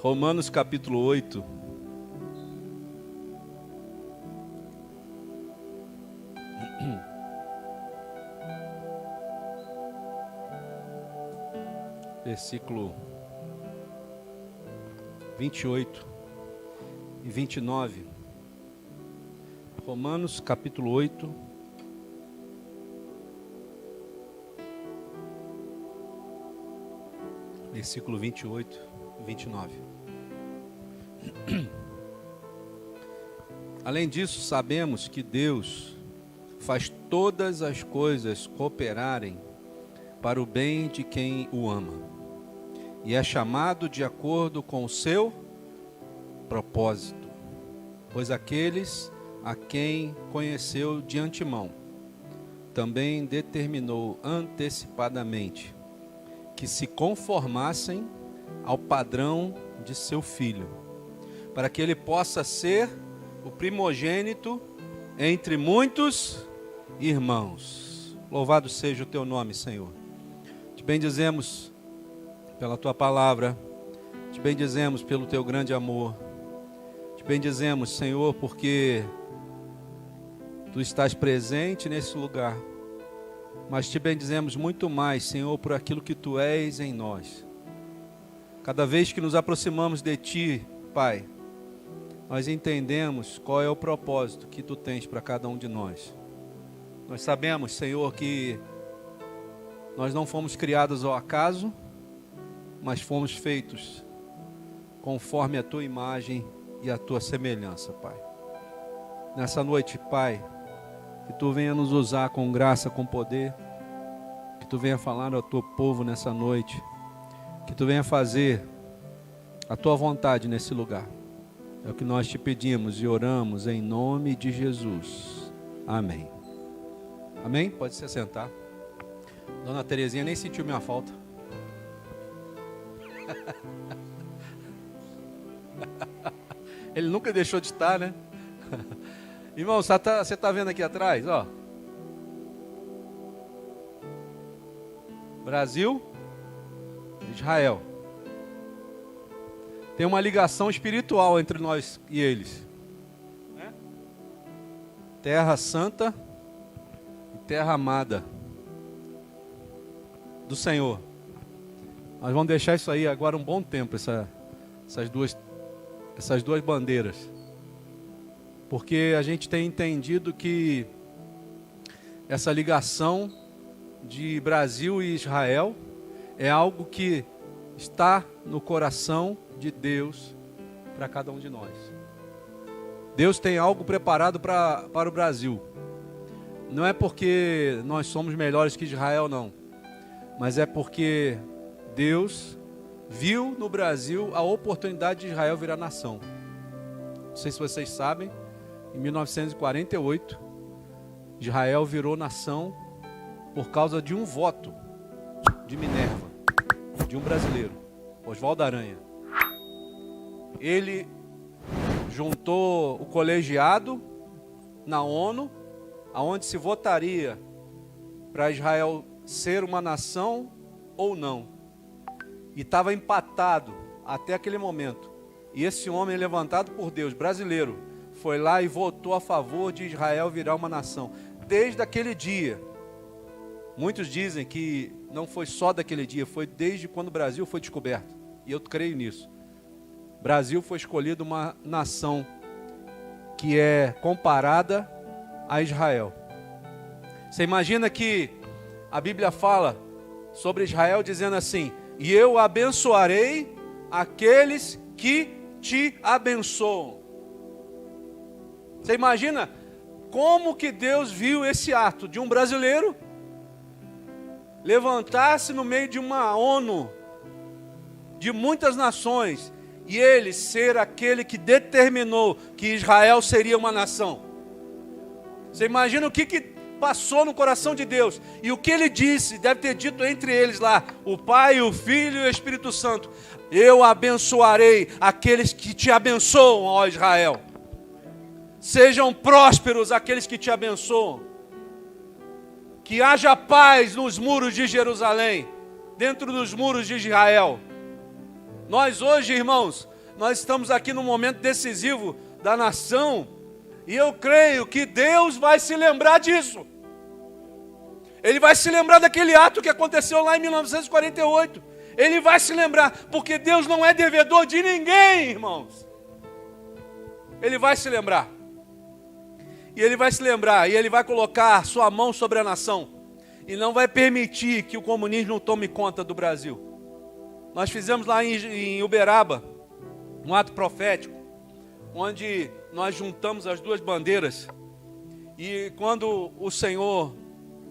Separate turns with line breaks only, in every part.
Romanos capítulo 8. Versículo 28 e 29. Romanos capítulo 8. Versículo 28 e 29. Além disso, sabemos que Deus faz todas as coisas cooperarem para o bem de quem o ama, e é chamado de acordo com o seu propósito. Pois aqueles a quem conheceu de antemão, também determinou antecipadamente que se conformassem ao padrão de seu Filho, para que ele possa ser o primogênito entre muitos irmãos. Louvado seja o teu nome, Senhor. Te bendizemos pela tua palavra, te bendizemos pelo teu grande amor, te bendizemos, Senhor, porque tu estás presente nesse lugar, mas te bendizemos muito mais, Senhor, por aquilo que tu és em nós. Cada vez que nos aproximamos de ti, Pai, nós entendemos qual é o propósito que tu tens para cada um de nós. Nós sabemos, Senhor, que nós não fomos criados ao acaso, mas fomos feitos conforme a tua imagem e a tua semelhança, Pai. Nessa noite, Pai, que tu venha nos usar com graça, com poder, que tu venha falar ao teu povo nessa noite, que tu venha fazer a tua vontade nesse lugar. É o que nós te pedimos e oramos em nome de Jesus. Amém. Amém? Pode se assentar. Dona Terezinha nem sentiu minha falta. Ele nunca deixou de estar, né? Irmão, você está vendo aqui atrás, ó. Brasil, Israel. Tem uma ligação espiritual entre nós e eles, né? Terra santa e terra amada do Senhor. Nós vamos deixar isso aí agora um bom tempo, essas duas bandeiras. Porque a gente tem entendido que essa ligação de Brasil e Israel é algo que está no coração de Deus para cada um de nós. Deus tem algo preparado para o Brasil. Não é porque nós somos melhores que Israel, não. Mas é porque Deus viu no Brasil a oportunidade de Israel virar nação. Não sei se vocês sabem, em 1948, Israel virou nação por causa de um voto de Minerva, de um brasileiro, Oswaldo Aranha. Ele juntou o colegiado na ONU, aonde se votaria para Israel ser uma nação ou não. E estava empatado até aquele momento. E esse homem, levantado por Deus, brasileiro, foi lá e votou a favor de Israel virar uma nação. Desde aquele dia, muitos dizem que não foi só daquele dia, foi desde quando o Brasil foi descoberto. E eu creio nisso. Brasil foi escolhido uma nação que é comparada a Israel. Você imagina que a Bíblia fala sobre Israel dizendo assim: e eu abençoarei aqueles que te abençoam. Você imagina como que Deus viu esse ato de um brasileiro levantar-se no meio de uma ONU de muitas nações e ele ser aquele que determinou que Israel seria uma nação. Você imagina o que passou no coração de Deus e o que ele disse, deve ter dito entre eles lá, o Pai, o Filho e o Espírito Santo: eu abençoarei aqueles que te abençoam, ó Israel. Sejam prósperos aqueles que te abençoam. Que haja paz nos muros de Jerusalém, dentro dos muros de Israel. Nós hoje, irmãos, nós estamos aqui num momento decisivo da nação, e eu creio que Deus vai se lembrar disso. Ele vai se lembrar daquele ato que aconteceu lá em 1948. Ele vai se lembrar, porque Deus não é devedor de ninguém, irmãos. Ele vai se lembrar. E ele vai se lembrar, e ele vai colocar sua mão sobre a nação. E não vai permitir que o comunismo tome conta do Brasil. Nós fizemos lá em Uberaba um ato profético, onde nós juntamos as duas bandeiras. E quando o Senhor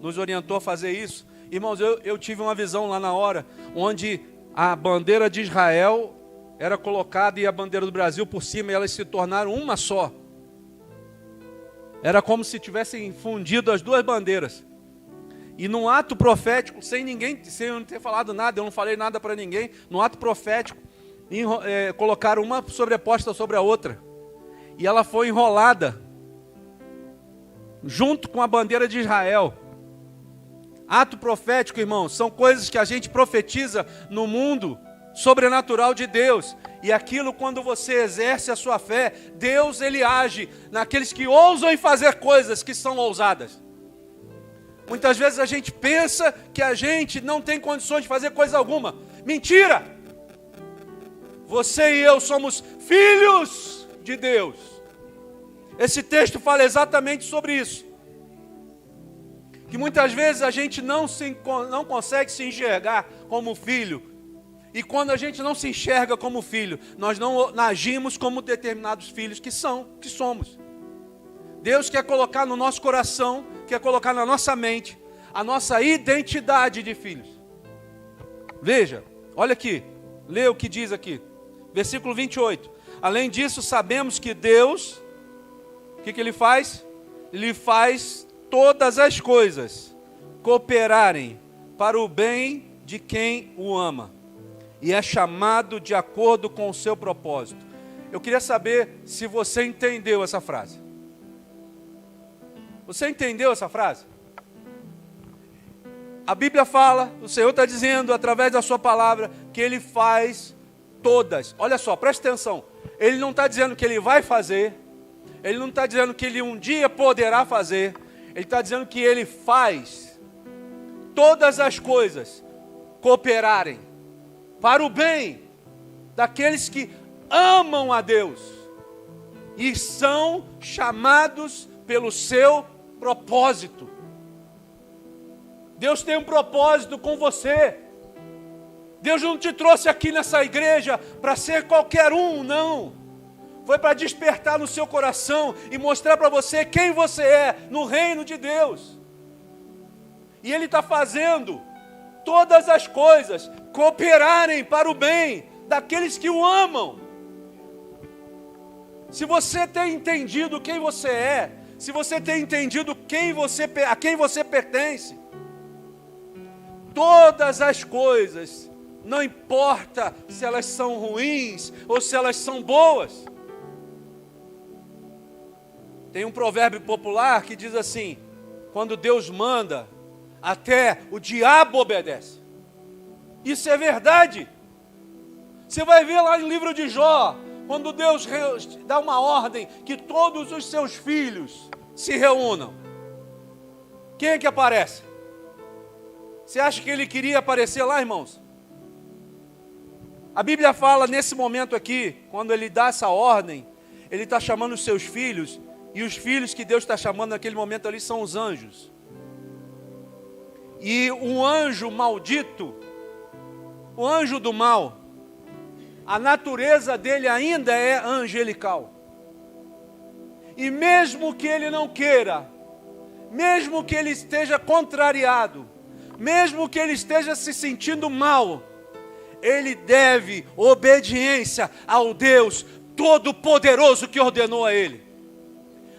nos orientou a fazer isso, irmãos, eu tive uma visão lá na hora, onde a bandeira de Israel era colocada e a bandeira do Brasil por cima, e elas se tornaram uma só. Era como se tivessem fundido as duas bandeiras. E num ato profético, sem eu não ter falado nada, eu não falei nada para ninguém, no ato profético, colocaram uma sobreposta sobre a outra. E ela foi enrolada, junto com a bandeira de Israel. Ato profético, irmãos, são coisas que a gente profetiza no mundo sobrenatural de Deus. E aquilo, quando você exerce a sua fé, Deus, Ele age naqueles que ousam em fazer coisas que são ousadas. Muitas vezes a gente pensa que a gente não tem condições de fazer coisa alguma. Mentira! Você e eu somos filhos de Deus. Esse texto fala exatamente sobre isso. Que muitas vezes a gente não consegue se enxergar como filho. E quando a gente não se enxerga como filho, nós não agimos como determinados filhos que somos. Deus quer colocar no nosso coração, quer colocar na nossa mente, a nossa identidade de filhos. Veja, olha aqui, lê o que diz aqui, versículo 28. Além disso, sabemos que Deus, o que Ele faz? Ele faz todas as coisas cooperarem para o bem de quem o ama, e é chamado de acordo com o seu propósito. Eu queria saber se você entendeu essa frase. Você entendeu essa frase? A Bíblia fala, o Senhor está dizendo através da sua palavra, que Ele faz todas. Olha só, presta atenção. Ele não está dizendo que Ele vai fazer. Ele não está dizendo que Ele um dia poderá fazer. Ele está dizendo que Ele faz todas as coisas cooperarem para o bem daqueles que amam a Deus e são chamados pelo seu propósito. Deus tem um propósito com você. Deus não te trouxe aqui nessa igreja para ser qualquer um, não. Foi para despertar no seu coração e mostrar para você quem você é no reino de Deus. E Ele está fazendo todas as coisas cooperarem para o bem daqueles que o amam. Se você tem entendido quem você é, se você tem entendido a quem você pertence, todas as coisas, não importa se elas são ruins ou se elas são boas. Tem um provérbio popular que diz assim: quando Deus manda, até o diabo obedece. Isso é verdade. Você vai ver lá no livro de Jó, quando Deus dá uma ordem que todos os seus filhos se reúnam. Quem é que aparece? Você acha que ele queria aparecer lá, irmãos? A Bíblia fala nesse momento aqui, quando ele dá essa ordem, ele está chamando os seus filhos, e os filhos que Deus está chamando naquele momento ali são os anjos. E um anjo maldito, o anjo do mal, a natureza dele ainda é angelical. E mesmo que ele não queira, mesmo que ele esteja contrariado, mesmo que ele esteja se sentindo mal, ele deve obediência ao Deus Todo-Poderoso que ordenou a ele.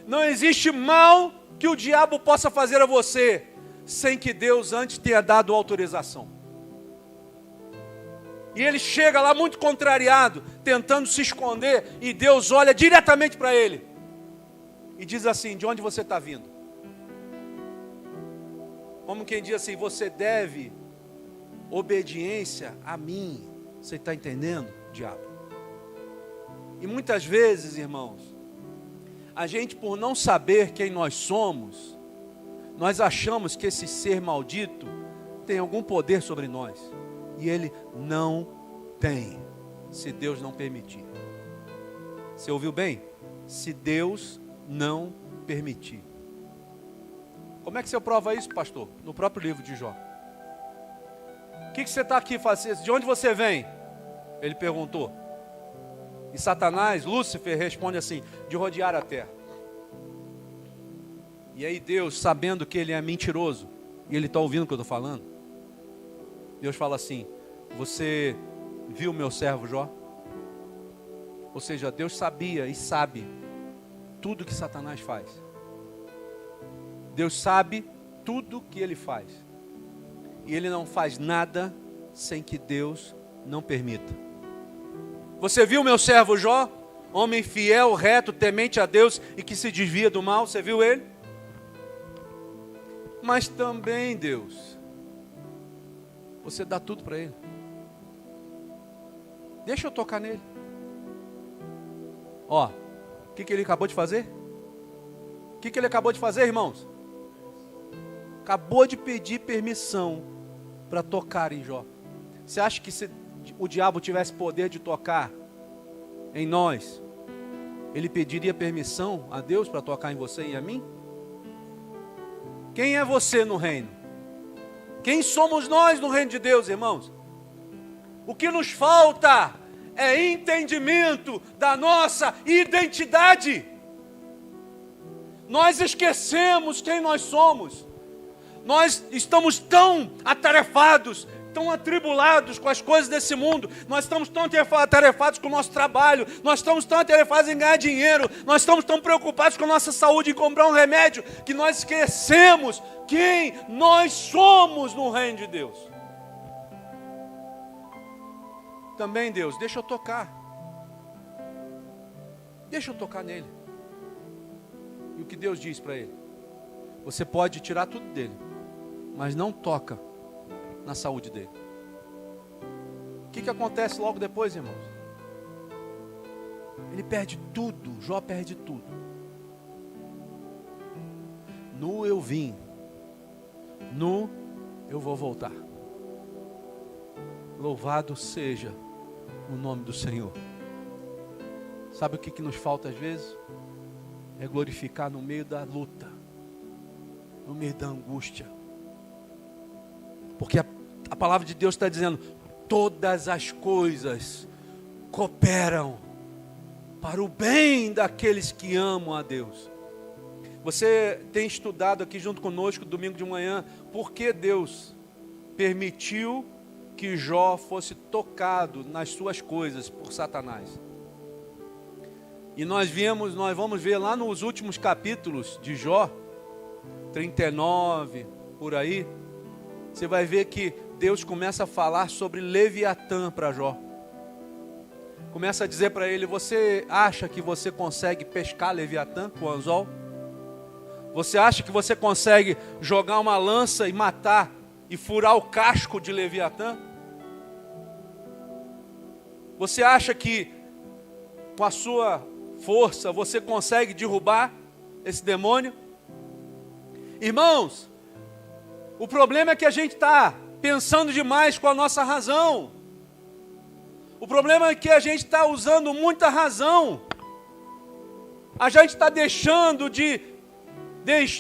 Não existe mal que o diabo possa fazer a você, sem que Deus antes tenha dado autorização. E ele chega lá muito contrariado, tentando se esconder, e Deus olha diretamente para ele e diz assim: de onde você está vindo? Como quem diz assim: você deve obediência a mim. Você está entendendo, diabo? E muitas vezes, irmãos, a gente, por não saber quem nós somos, nós achamos que esse ser maldito tem algum poder sobre nós. E ele não tem, se Deus não permitir. Você ouviu bem? Se Deus não permitir. Como é que você prova isso, pastor? No próprio livro de Jó. O que você está aqui fazendo? De onde você vem? Ele perguntou. E Satanás, Lúcifer, responde assim: de rodear a terra. E aí Deus, sabendo que ele é mentiroso, e ele está ouvindo o que eu estou falando, Deus fala assim: você viu meu servo Jó? Ou seja, Deus sabia e sabe tudo que Satanás faz. Deus sabe tudo que ele faz. E ele não faz nada sem que Deus não permita. Você viu meu servo Jó? Homem fiel, reto, temente a Deus e que se desvia do mal. Você viu ele? Mas também, Deus, você dá tudo para ele. Deixa eu tocar nele. Ó, o que ele acabou de fazer? O que ele acabou de fazer, irmãos? Acabou de pedir permissão para tocar em Jó. Você acha que se o diabo tivesse poder de tocar em nós, ele pediria permissão a Deus para tocar em você e a mim? Quem é você no reino? Quem somos nós no reino de Deus, irmãos? O que nos falta é entendimento da nossa identidade. Nós esquecemos quem nós somos. Nós estamos tão atarefados, tão atribulados com as coisas desse mundo. Nós estamos tão atarefados com o nosso trabalho. Nós estamos tão atarefados em ganhar dinheiro. Nós estamos tão preocupados com a nossa saúde, em comprar um remédio, que nós esquecemos quem nós somos no reino de Deus. Também, Deus, deixa eu tocar. Deixa eu tocar nele. E o que Deus diz para ele? Você pode tirar tudo dele, mas não toca na saúde dele. O que acontece logo depois, irmãos? Ele perde tudo, Jó perde tudo. Nu eu vim, nu eu vou voltar. Louvado seja o nome do Senhor. Sabe o que nos falta às vezes? É glorificar no meio da luta, no meio da angústia. Porque a palavra de Deus está dizendo: todas as coisas cooperam para o bem daqueles que amam a Deus. Você tem estudado aqui junto conosco domingo de manhã por que Deus permitiu que Jó fosse tocado nas suas coisas por Satanás. E nós vamos ver lá nos últimos capítulos de Jó, 39, por aí, você vai ver que Deus começa a falar sobre Leviatã para Jó. Começa a dizer para ele: você acha que você consegue pescar Leviatã com o anzol? Você acha que você consegue jogar uma lança e matar e furar o casco de Leviatã? Você acha que com a sua força você consegue derrubar esse demônio? Irmãos, o problema é que a gente está pensando demais com a nossa razão. O problema é que a gente está usando muita razão. A gente está deixando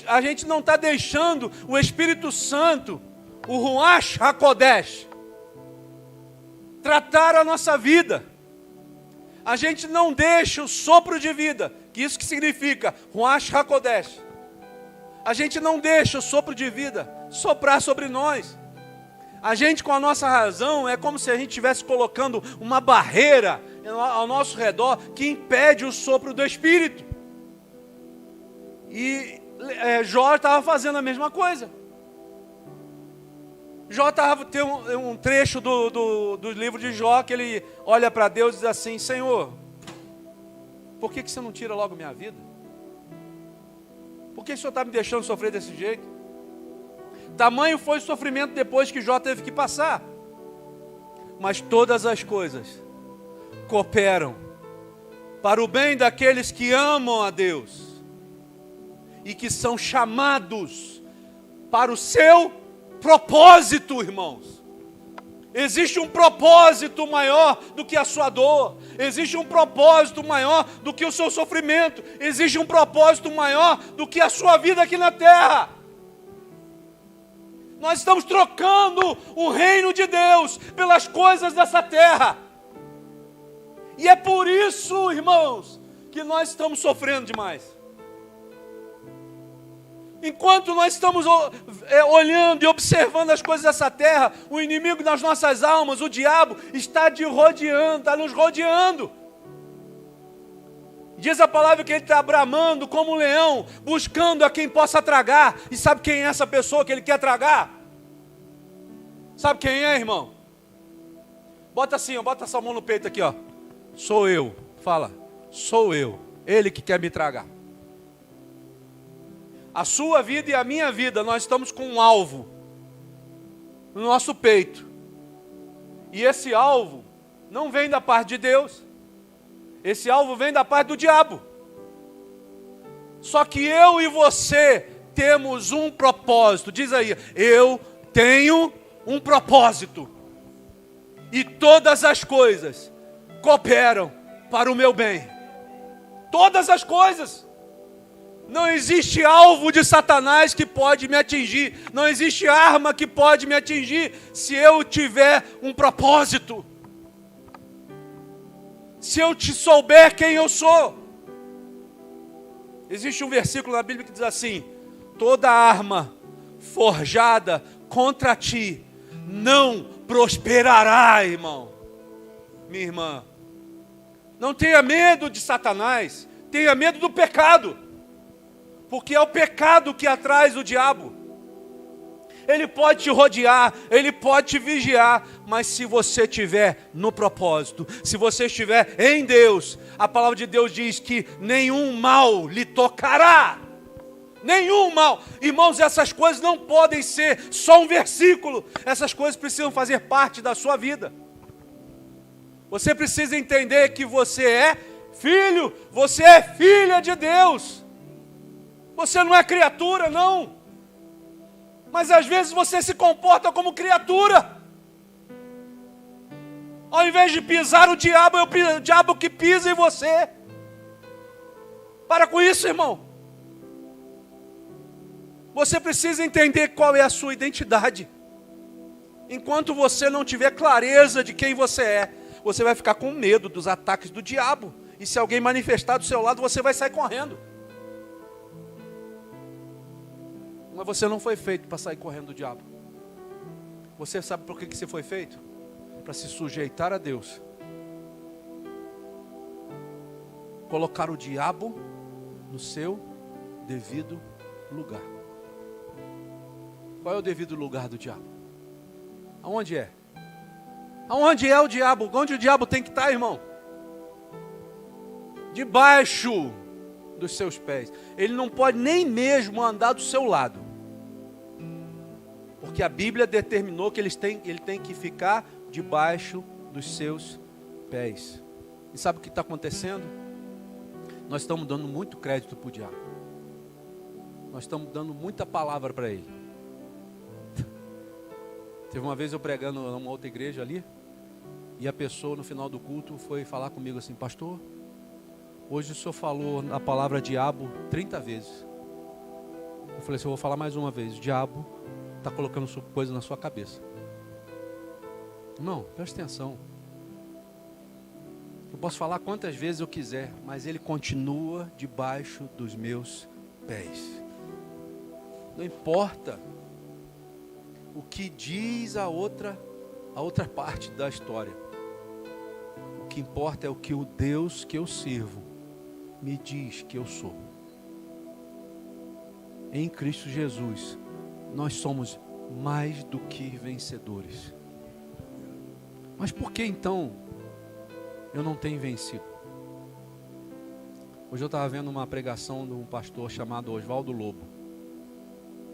a gente não está deixando o Espírito Santo, o Ruach HaKodesh, tratar a nossa vida. A gente não deixa o sopro de vida, que isso que significa Ruach HaKodesh. A gente não deixa o sopro de vida soprar sobre nós. A gente, com a nossa razão, é como se a gente estivesse colocando uma barreira ao nosso redor que impede o sopro do Espírito. E Jó estava fazendo a mesma coisa. Jó tem um trecho do livro de Jó que ele olha para Deus e diz assim: Senhor, por que você não tira logo minha vida? Por que o Senhor está me deixando sofrer desse jeito? Tamanho foi o sofrimento depois que Jó teve que passar. Mas todas as coisas cooperam para o bem daqueles que amam a Deus e que são chamados para o seu propósito, irmãos. Existe um propósito maior do que a sua dor. Existe um propósito maior do que o seu sofrimento. Existe um propósito maior do que a sua vida aqui na terra. Nós estamos trocando o reino de Deus pelas coisas dessa terra. E é por isso, irmãos, que nós estamos sofrendo demais. Enquanto nós estamos olhando e observando as coisas dessa terra, o inimigo das nossas almas, o diabo, está nos rodeando. Diz a palavra que ele está bramando como um leão, buscando a quem possa tragar. E sabe quem é essa pessoa que ele quer tragar? Sabe quem é, irmão? Bota assim, ó, bota essa mão no peito aqui, ó. Sou eu. Fala, sou eu. Ele que quer me tragar. A sua vida e a minha vida, nós estamos com um alvo no nosso peito. E esse alvo não vem da parte de Deus. Esse alvo vem da parte do diabo. Só que eu e você temos um propósito. Diz aí, eu tenho um propósito. E todas as coisas cooperam para o meu bem. Todas as coisas. Não existe alvo de Satanás que pode me atingir. Não existe arma que pode me atingir se eu tiver um propósito. Se eu te souber quem eu sou. Existe um versículo na Bíblia que diz assim: toda arma forjada contra ti não prosperará, irmão. Minha irmã. Não tenha medo de Satanás. Tenha medo do pecado. Porque é o pecado que atrai o diabo. Ele pode te rodear, ele pode te vigiar, mas se você estiver no propósito, se você estiver em Deus, a palavra de Deus diz que nenhum mal lhe tocará. Nenhum mal. Irmãos, essas coisas não podem ser só um versículo. Essas coisas precisam fazer parte da sua vida. Você precisa entender que você é filho, você é filha de Deus. Você não é criatura, não. Mas às vezes você se comporta como criatura. Ao invés de pisar o diabo, é o diabo que pisa em você. Para com isso, irmão. Você precisa entender qual é a sua identidade. Enquanto você não tiver clareza de quem você é, você vai ficar com medo dos ataques do diabo. E se alguém manifestar do seu lado, você vai sair correndo. Mas você não foi feito para sair correndo do diabo. Você sabe por que você foi feito? Para se sujeitar a Deus. Colocar o diabo no seu devido lugar. Qual é o devido lugar do diabo? Aonde é? Aonde é o diabo? Onde o diabo tem que estar, irmão? Debaixo dos seus pés. Ele não pode nem mesmo andar do seu lado. Porque a Bíblia determinou que ele tem que ficar debaixo dos seus pés. E sabe o que está acontecendo? Nós estamos dando muito crédito para o diabo. Nós estamos dando muita palavra para ele. Teve uma vez eu pregando numa outra igreja ali, e a pessoa no final do culto foi falar comigo assim: pastor, hoje o senhor falou a palavra diabo 30 vezes. Eu falei assim: eu vou falar mais uma vez. O diabo está colocando coisa na sua cabeça. Não, preste atenção. Eu posso falar quantas vezes eu quiser, mas ele continua debaixo dos meus pés. Não importa o que diz a outra parte da história. O que importa é o que o Deus que eu sirvo me diz que eu sou. Em Cristo Jesus, nós somos mais do que vencedores. Mas por que então eu não tenho vencido? Hoje eu estava vendo uma pregação de um pastor chamado Oswaldo Lobo.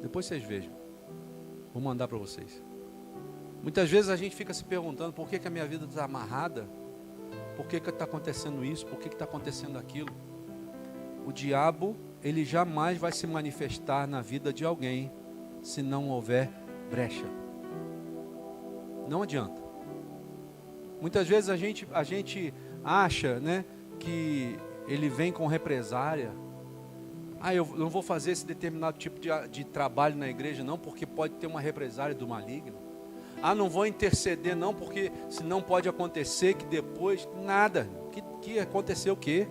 Depois vocês vejam. Vou mandar para vocês. Muitas vezes a gente fica se perguntando por que a minha vida está amarrada por que está acontecendo isso, por que está acontecendo aquilo. O diabo, ele jamais vai se manifestar na vida de alguém se não houver brecha. Não adianta. Muitas vezes a gente acha, né, que ele vem com represária. Eu não vou fazer esse determinado tipo de trabalho na igreja não, porque pode ter uma represária do maligno. Não vou interceder não, porque senão pode acontecer que depois, nada. Que aconteceu o quê?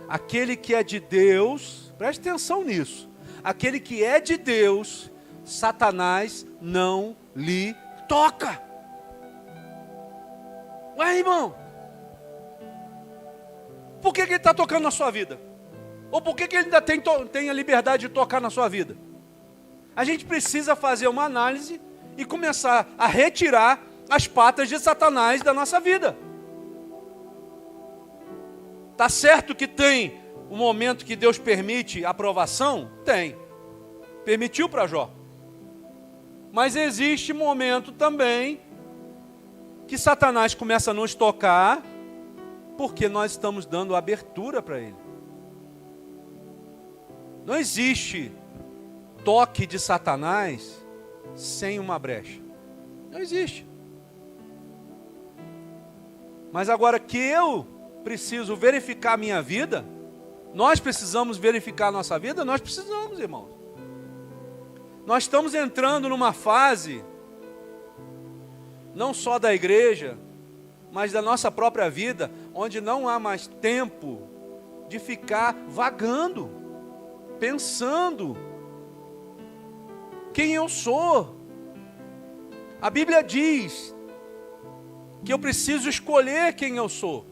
Aquele que é de Deus, preste atenção nisso. Aquele que é de Deus, Satanás não lhe toca. Ué, irmão, por que ele está tocando na sua vida? Ou por que ele ainda tem a liberdade de tocar na sua vida? A gente precisa fazer uma análise e começar a retirar as patas de Satanás da nossa vida. Tá certo que tem um momento que Deus permite a aprovação? Tem. Permitiu para Jó. Mas existe momento também que Satanás começa a nos tocar porque nós estamos dando abertura para ele. Não existe toque de Satanás sem uma brecha. Não existe. Mas agora que eu preciso verificar a minha vida, nós precisamos verificar a nossa vida, nós precisamos, irmãos. Nós estamos entrando numa fase, não só da igreja, mas da nossa própria vida, onde não há mais tempo de ficar vagando, pensando quem eu sou. A Bíblia diz que eu preciso escolher quem eu sou.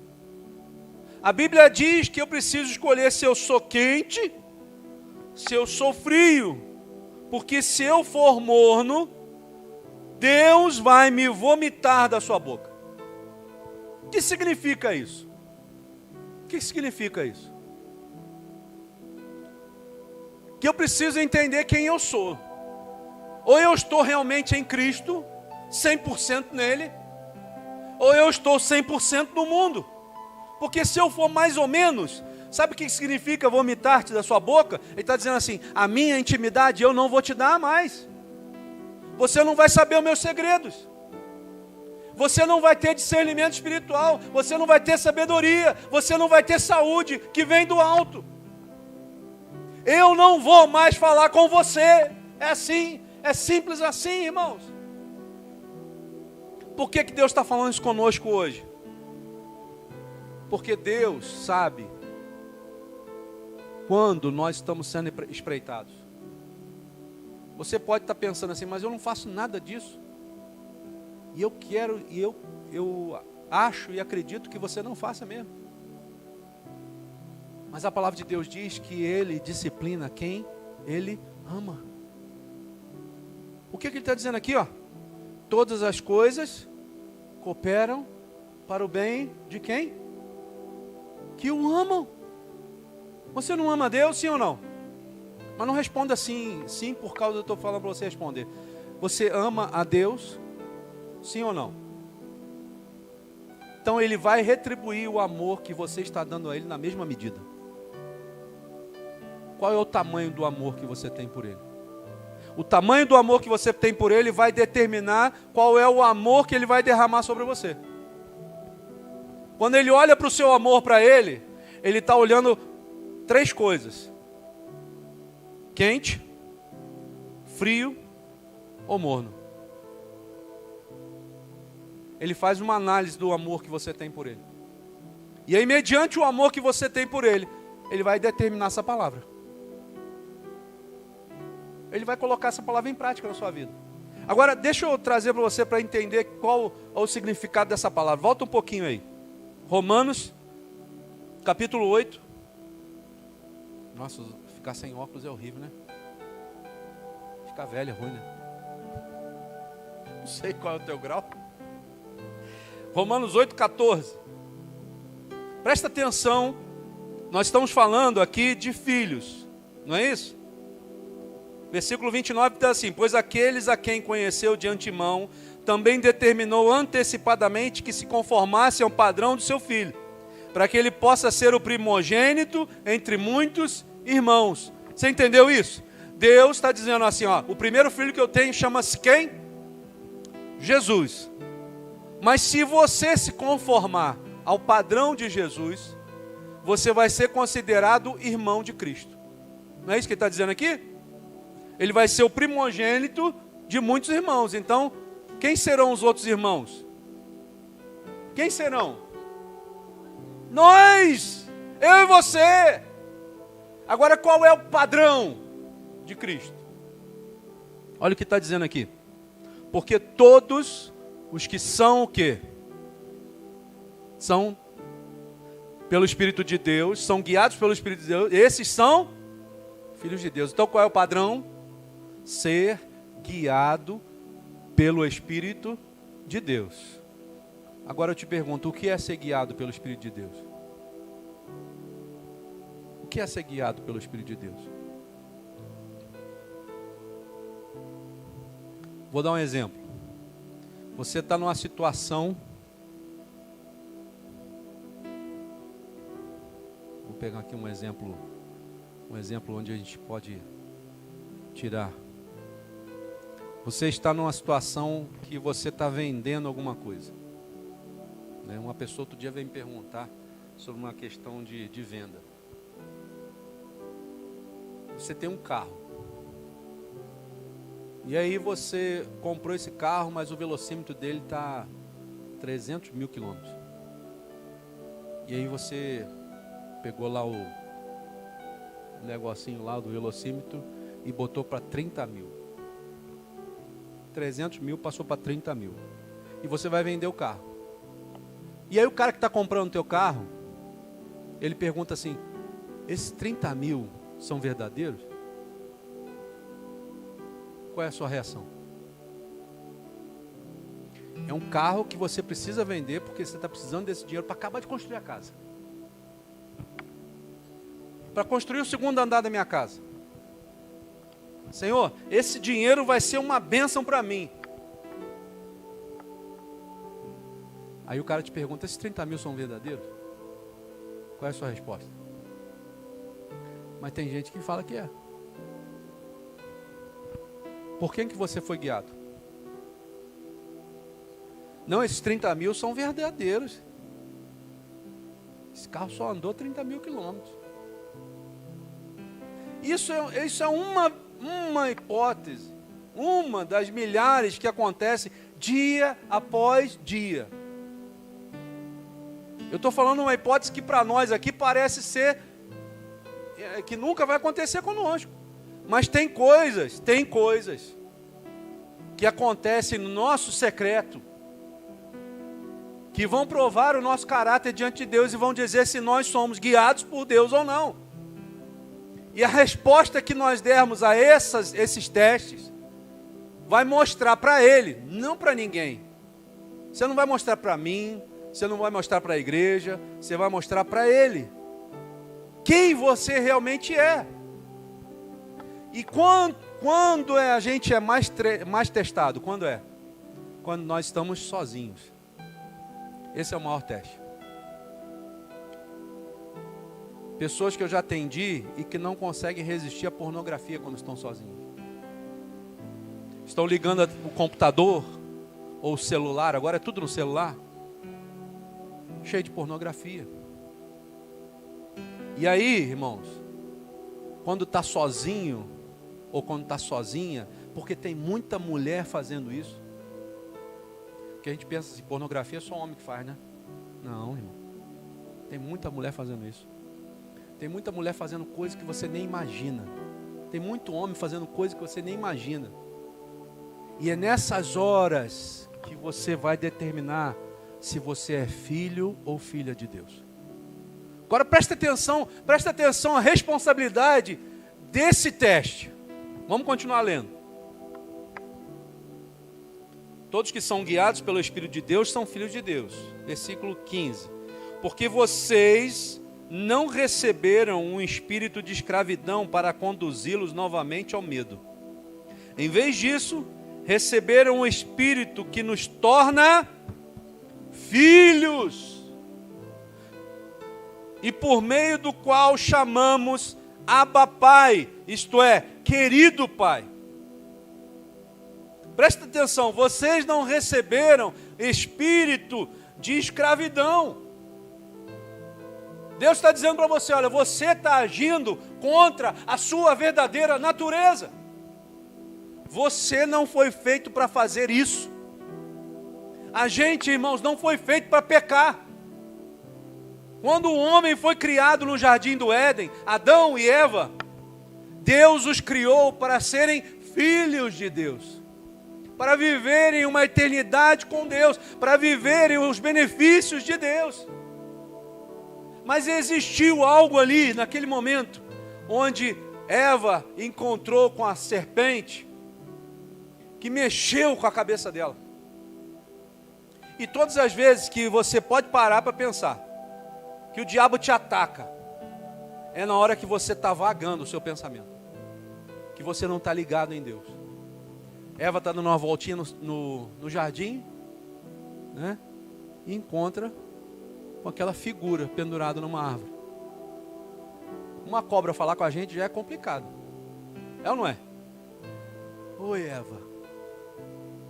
A Bíblia diz que eu preciso escolher se eu sou quente, se eu sou frio, porque se eu for morno, Deus vai me vomitar da sua boca. O que significa isso? O que significa isso? Que eu preciso entender quem eu sou. Ou eu estou realmente em Cristo, 100% nele, ou eu estou 100% no mundo. Porque se eu for mais ou menos, sabe o que significa vomitar-te da sua boca? Ele está dizendo assim, a minha intimidade eu não vou te dar mais. Você não vai saber os meus segredos. Você não vai ter discernimento espiritual. Você não vai ter sabedoria. Você não vai ter saúde que vem do alto. Eu não vou mais falar com você. É assim, é simples assim, irmãos. Por que Deus está falando isso conosco hoje? Porque Deus sabe quando nós estamos sendo espreitados. Você pode estar pensando assim, mas eu não faço nada disso. E eu quero, e eu acho e acredito que você não faça mesmo. Mas a palavra de Deus diz que Ele disciplina quem Ele ama. O que Ele está dizendo aqui? Todas as coisas cooperam para o bem de quem? Que o amam. Você não ama Deus, sim ou não? Mas não responda assim, sim, por causa do que eu estou falando para você responder. Você ama a Deus, sim ou não? Então Ele vai retribuir o amor que você está dando a Ele na mesma medida. Qual é o tamanho do amor que você tem por Ele? O tamanho do amor que você tem por Ele vai determinar qual é o amor que Ele vai derramar sobre você. Quando Ele olha para o seu amor para Ele, Ele está olhando 3 coisas: quente, frio ou morno. Ele faz uma análise do amor que você tem por Ele. E aí, mediante o amor que você tem por Ele, Ele vai determinar essa palavra. Ele vai colocar essa palavra em prática na sua vida. Agora, deixa eu trazer para você para entender qual é o significado dessa palavra. Volta um pouquinho aí. Romanos, capítulo 8. Nossa, ficar sem óculos é horrível, né? Ficar velho é ruim, né? Não sei qual é o teu grau. Romanos 8,14. Presta atenção. Nós estamos falando aqui de filhos. Não é isso? Versículo 29 diz assim: pois aqueles a quem conheceu de antemão, também determinou antecipadamente que se conformasse ao padrão do seu filho, para que ele possa ser o primogênito entre muitos irmãos. Você entendeu isso? Deus está dizendo assim, ó, o primeiro filho que eu tenho chama-se quem? Jesus. Mas se você se conformar ao padrão de Jesus, você vai ser considerado irmão de Cristo. Não é isso que ele está dizendo aqui? Ele vai ser o primogênito de muitos irmãos. Então, quem serão os outros irmãos? Quem serão? Nós! Eu e você! Agora, qual é o padrão de Cristo? Olha o que está dizendo aqui. Porque todos os que são o quê? São pelo Espírito de Deus, são guiados pelo Espírito de Deus, esses são filhos de Deus. Então qual é o padrão? Ser guiado pelo Espírito de Deus. Agora eu te pergunto, o que é ser guiado pelo Espírito de Deus? O que é ser guiado pelo Espírito de Deus? Vou dar um exemplo. Você está numa situação... Vou pegar aqui um exemplo onde a gente pode tirar. Você está numa situação que você está vendendo alguma coisa. Uma pessoa outro dia veio me perguntar sobre uma questão de venda. Você tem um carro. E aí você comprou esse carro, mas o velocímetro dele está 300 mil quilômetros. E aí você pegou lá o negocinho lá do velocímetro e botou para 30 mil. 300 mil passou para 30 mil. E você vai vender o carro. E aí o cara que está comprando o teu carro, ele pergunta assim, esses 30 mil são verdadeiros? Qual é a sua reação? É um carro que você precisa vender porque você está precisando desse dinheiro para acabar de construir a casa. Para construir o segundo andar da minha casa. Senhor, esse dinheiro vai ser uma bênção para mim. Aí o cara te pergunta, esses 30 mil são verdadeiros? Qual é a sua resposta? Mas tem gente que fala que é. Por quem que você foi guiado? Não, esses 30 mil são verdadeiros. Esse carro só andou 30 mil quilômetros. Isso é uma hipótese, uma das milhares que acontece dia após dia. Eu estou falando uma hipótese que para nós aqui parece ser, que nunca vai acontecer conosco. Mas tem coisas que acontecem no nosso secreto, que vão provar o nosso caráter diante de Deus e vão dizer se nós somos guiados por Deus ou não. E a resposta que nós dermos a esses testes vai mostrar para Ele, não para ninguém. Você não vai mostrar para mim, você não vai mostrar para a igreja, você vai mostrar para Ele quem você realmente é. E quando a gente é mais testado? Quando é? Quando nós estamos sozinhos. Esse é o maior teste. Pessoas que eu já atendi e que não conseguem resistir à pornografia quando estão sozinhos. Estão ligando o computador ou o celular, agora é tudo no celular, cheio de pornografia. E aí, irmãos, quando está sozinho ou quando está sozinha, porque tem muita mulher fazendo isso. Porque a gente pensa assim, pornografia é só homem que faz, né? Não, irmão. Tem muita mulher fazendo isso. Tem muita mulher fazendo coisas que você nem imagina. Tem muito homem fazendo coisas que você nem imagina. E é nessas horas que você vai determinar se você é filho ou filha de Deus. Agora presta atenção à responsabilidade desse teste. Vamos continuar lendo. Todos que são guiados pelo Espírito de Deus são filhos de Deus. Versículo 15. Porque vocês não receberam um espírito de escravidão para conduzi-los novamente ao medo. Em vez disso, receberam o Espírito que nos torna filhos, e por meio do qual chamamos Abba Pai, isto é, querido Pai. Presta atenção, vocês não receberam espírito de escravidão. Deus está dizendo para você, olha, você está agindo contra a sua verdadeira natureza. Você não foi feito para fazer isso. A gente, irmãos, não foi feito para pecar. Quando o homem foi criado no jardim do Éden, Adão e Eva, Deus os criou para serem filhos de Deus, para viverem uma eternidade com Deus, para viverem os benefícios de Deus. Mas existiu algo ali, naquele momento, onde Eva encontrou com a serpente, que mexeu com a cabeça dela. E todas as vezes que você pode parar para pensar, que o diabo te ataca, é na hora que você está vagando o seu pensamento, que você não está ligado em Deus. Eva está dando uma voltinha no jardim, né? E encontra com aquela figura pendurada numa árvore. Uma cobra falar com a gente já é complicado. É ou não é? Oi, Eva.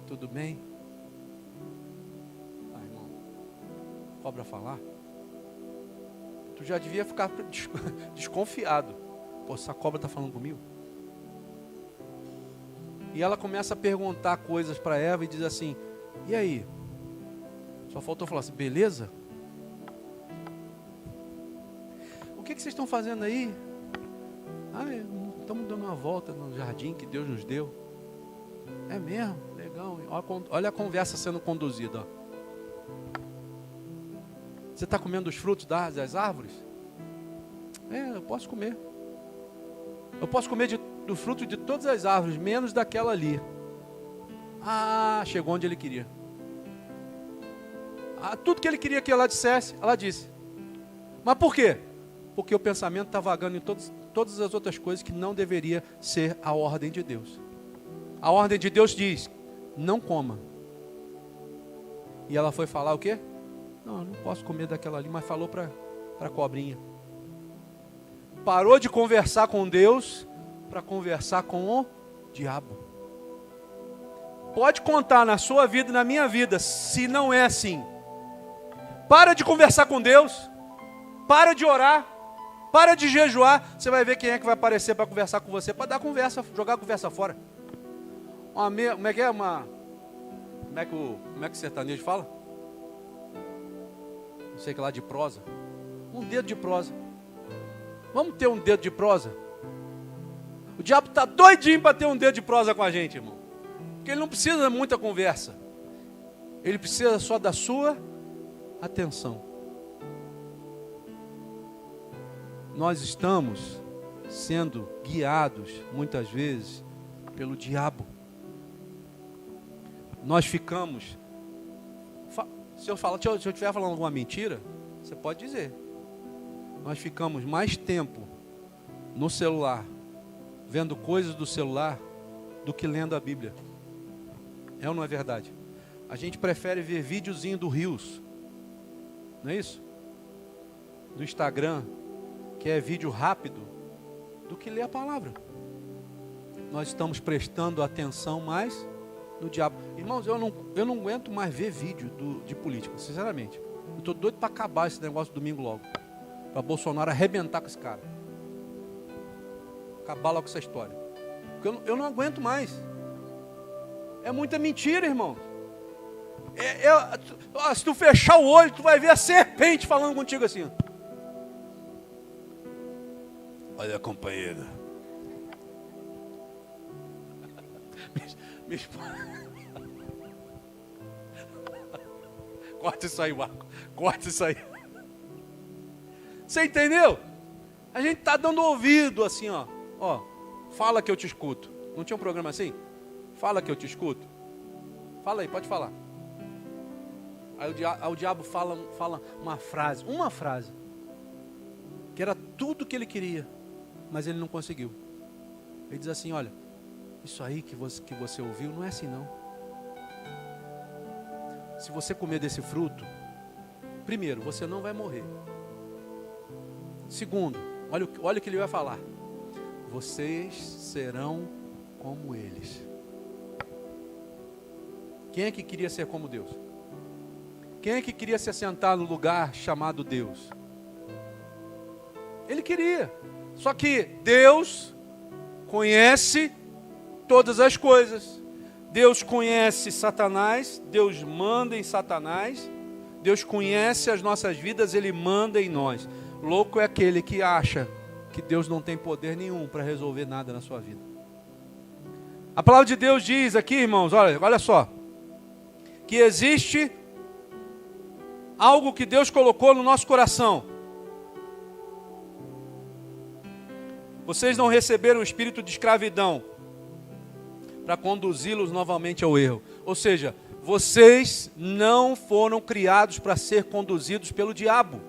Tudo bem? Ah, irmão. Cobra falar? Tu já devia ficar desconfiado. Pô, essa cobra está falando comigo? E ela começa a perguntar coisas para Eva e diz assim, e aí? Só faltou falar assim, beleza? O que vocês estão fazendo aí? Ah, estamos dando uma volta no jardim que Deus nos deu. É mesmo? Legal. Olha a conversa sendo conduzida. Ó. Você está comendo os frutos das árvores? É, eu posso comer. Eu posso comer do fruto de todas as árvores, menos daquela ali. Ah, chegou onde ele queria. Ah, tudo que ele queria que ela dissesse, ela disse. Mas por quê? Porque o pensamento está vagando em todas as outras coisas que não deveria ser a ordem de Deus. A ordem de Deus diz, não coma. E ela foi falar o quê? Não, eu não posso comer daquela ali, mas falou para a cobrinha. Parou de conversar com Deus para conversar com o diabo. Pode contar na sua vida e na minha vida, se não é assim. Para de conversar com Deus, para de orar, para de jejuar, você vai ver quem é que vai aparecer para conversar com você, para dar conversa, jogar a conversa fora. Como é que é como é que o sertanejo fala? Não sei que lá de prosa. Um dedo de prosa. Vamos ter um dedo de prosa? O diabo está doidinho para ter um dedo de prosa com a gente, irmão. Porque ele não precisa de muita conversa. Ele precisa só da sua atenção. Nós estamos sendo guiados, muitas vezes, pelo diabo. Nós ficamos... Se eu estiver falando alguma mentira, você pode dizer. Nós ficamos mais tempo no celular, vendo coisas do celular, do que lendo a Bíblia. É ou não é verdade? A gente prefere ver videozinho do Reels, não é isso? Do Instagram, que é vídeo rápido, do que ler a palavra. Nós estamos prestando atenção mais no diabo. Irmãos, eu não aguento mais ver vídeo de política, sinceramente. Eu estou doido para acabar esse negócio domingo logo. Para Bolsonaro arrebentar com esse cara. Acabar logo com essa história. Porque eu não aguento mais. É muita mentira, irmão. Se tu fechar o olho, tu vai ver a serpente falando contigo assim. Olha, companheira. Me corta isso aí, Marco. Corta isso aí. Você entendeu? A gente está dando ouvido assim, ó. Ó, fala que eu te escuto. Não tinha um programa assim? Fala que eu te escuto. Fala aí, pode falar. Aí o diabo fala uma frase, que era tudo que ele queria, mas ele não conseguiu. Ele diz assim, olha, isso aí que você ouviu não é assim não. Se você comer desse fruto, primeiro, você não vai morrer. Segundo, olha o que ele vai falar. Vocês serão como eles. Quem é que queria ser como Deus? Quem é que queria se assentar no lugar chamado Deus? Ele queria. Só que Deus conhece todas as coisas. Deus conhece Satanás, Deus manda em Satanás, Deus conhece as nossas vidas, Ele manda em nós. Louco é aquele que acha que Deus não tem poder nenhum para resolver nada na sua vida. A palavra de Deus diz aqui, irmãos, olha só, que existe algo que Deus colocou no nosso coração. Vocês não receberam o espírito de escravidão para conduzi-los novamente ao erro. Ou seja, vocês não foram criados para ser conduzidos pelo diabo.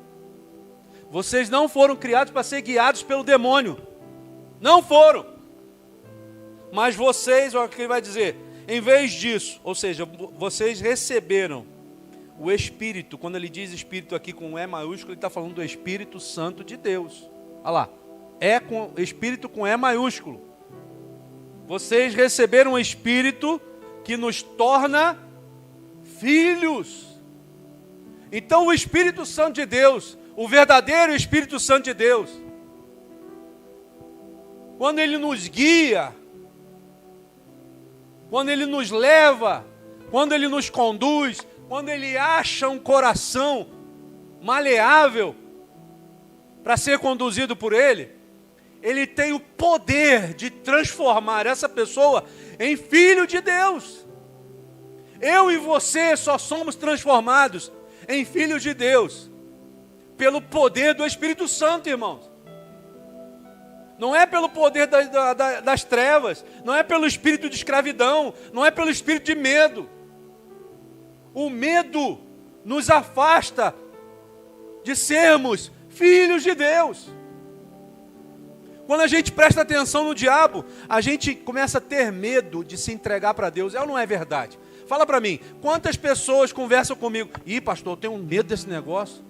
Vocês não foram criados para ser guiados pelo demônio. Não foram. Mas vocês, olha o que ele vai dizer, em vez disso, ou seja, vocês receberam o Espírito. Quando ele diz Espírito aqui com E maiúsculo, ele está falando do Espírito Santo de Deus. Olha lá, Espírito com E maiúsculo. Vocês receberam um Espírito que nos torna filhos. Então o Espírito Santo de Deus, o verdadeiro Espírito Santo de Deus, quando ele nos guia, quando ele nos leva, quando ele nos conduz, quando ele acha um coração maleável para ser conduzido por ele, ele tem o poder de transformar essa pessoa em filho de Deus. Eu e você só somos transformados em filhos de Deus pelo poder do Espírito Santo, irmãos. Não é pelo poder das trevas, não é pelo espírito de escravidão, não é pelo espírito de medo. O medo nos afasta de sermos filhos de Deus. Quando a gente presta atenção no diabo, a gente começa a ter medo de se entregar para Deus. É ou não é verdade? Fala para mim, quantas pessoas conversam comigo? Ih, pastor, eu tenho medo desse negócio.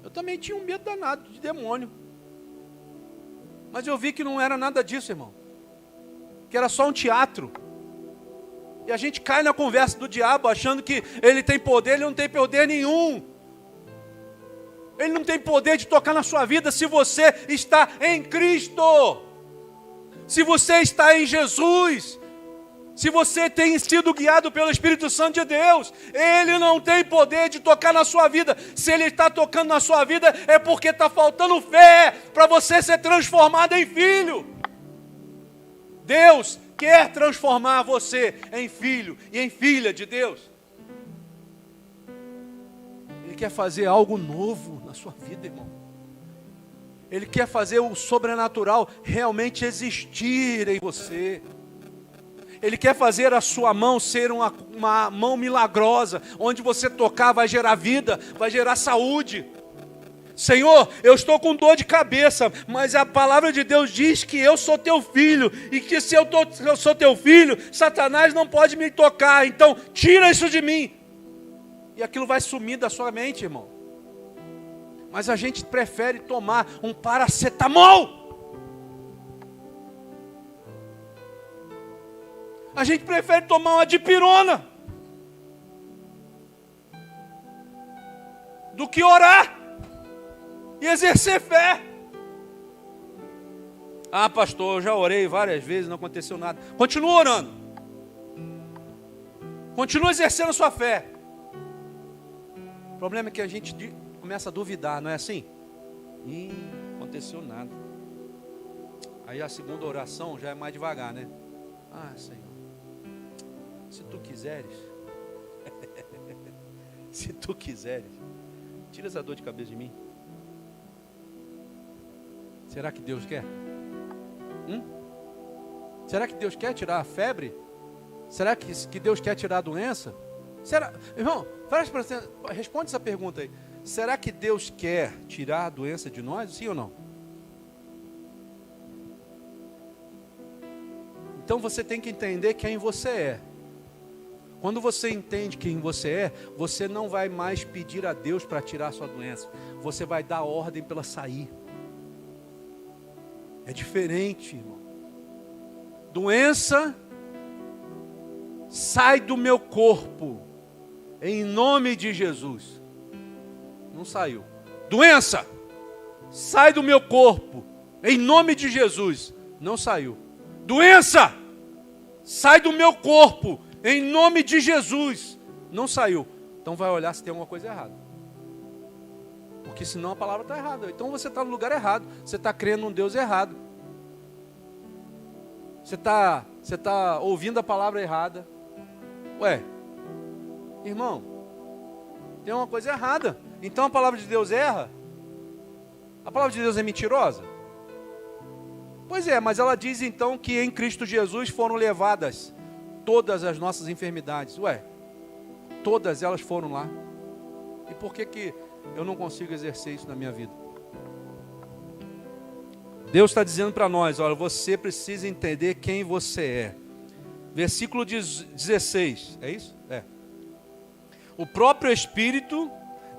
Eu também tinha um medo danado de demônio. Mas eu vi que não era nada disso, irmão. Que era só um teatro. E a gente cai na conversa do diabo, achando que ele tem poder, ele não tem poder nenhum. Ele não tem poder de tocar na sua vida se você está em Cristo. Se você está em Jesus. Se você tem sido guiado pelo Espírito Santo de Deus. Ele não tem poder de tocar na sua vida. Se ele está tocando na sua vida, é porque está faltando fé para você ser transformado em filho. Deus quer transformar você em filho e em filha de Deus. Ele quer fazer algo novo na sua vida, irmão. Ele quer fazer o sobrenatural realmente existir em você. Ele quer fazer a sua mão ser uma mão milagrosa, onde você tocar vai gerar vida, vai gerar saúde. Senhor, eu estou com dor de cabeça, mas a palavra de Deus diz que eu sou teu filho, e que se eu sou teu filho, Satanás não pode me tocar, então tira isso de mim. E aquilo vai sumir da sua mente, irmão. Mas a gente prefere tomar um paracetamol. A gente prefere tomar uma dipirona do que orar e exercer fé. Ah, pastor, eu já orei várias vezes, não aconteceu nada. Continua orando. Continua exercendo a sua fé. O problema é que a gente começa a duvidar, não é assim? Não aconteceu nada. Aí a segunda oração já é mais devagar, né? Ah, Senhor, se tu quiseres, se tu quiseres, tira essa dor de cabeça de mim. Será que Deus quer? Será que Deus quer tirar a febre? Será que Deus quer tirar a doença? Será, irmão, responde essa pergunta aí. Será que Deus quer tirar a doença de nós? Sim ou não? Então você tem que entender quem você é. Quando você entende quem você é, você não vai mais pedir a Deus para tirar a sua doença. Você vai dar ordem para ela sair. É diferente, irmão. Doença, sai do meu corpo, em nome de Jesus. Não saiu. Doença, sai do meu corpo, em nome de Jesus. Não saiu. Doença, sai do meu corpo, em nome de Jesus. Não saiu. Então vai olhar se tem alguma coisa errada. Porque senão a palavra está errada. Então você está no lugar errado. Você está crendo num Deus errado. Você está ouvindo a palavra errada. Ué, irmão, tem uma coisa errada. Então a palavra de Deus erra? A palavra de Deus é mentirosa? Pois é, mas ela diz então que em Cristo Jesus foram levadas todas as nossas enfermidades. Ué, todas elas foram lá. E por que eu não consigo exercer isso na minha vida? Deus está dizendo para nós, olha, você precisa entender quem você é. Versículo 16, é isso? É. O próprio Espírito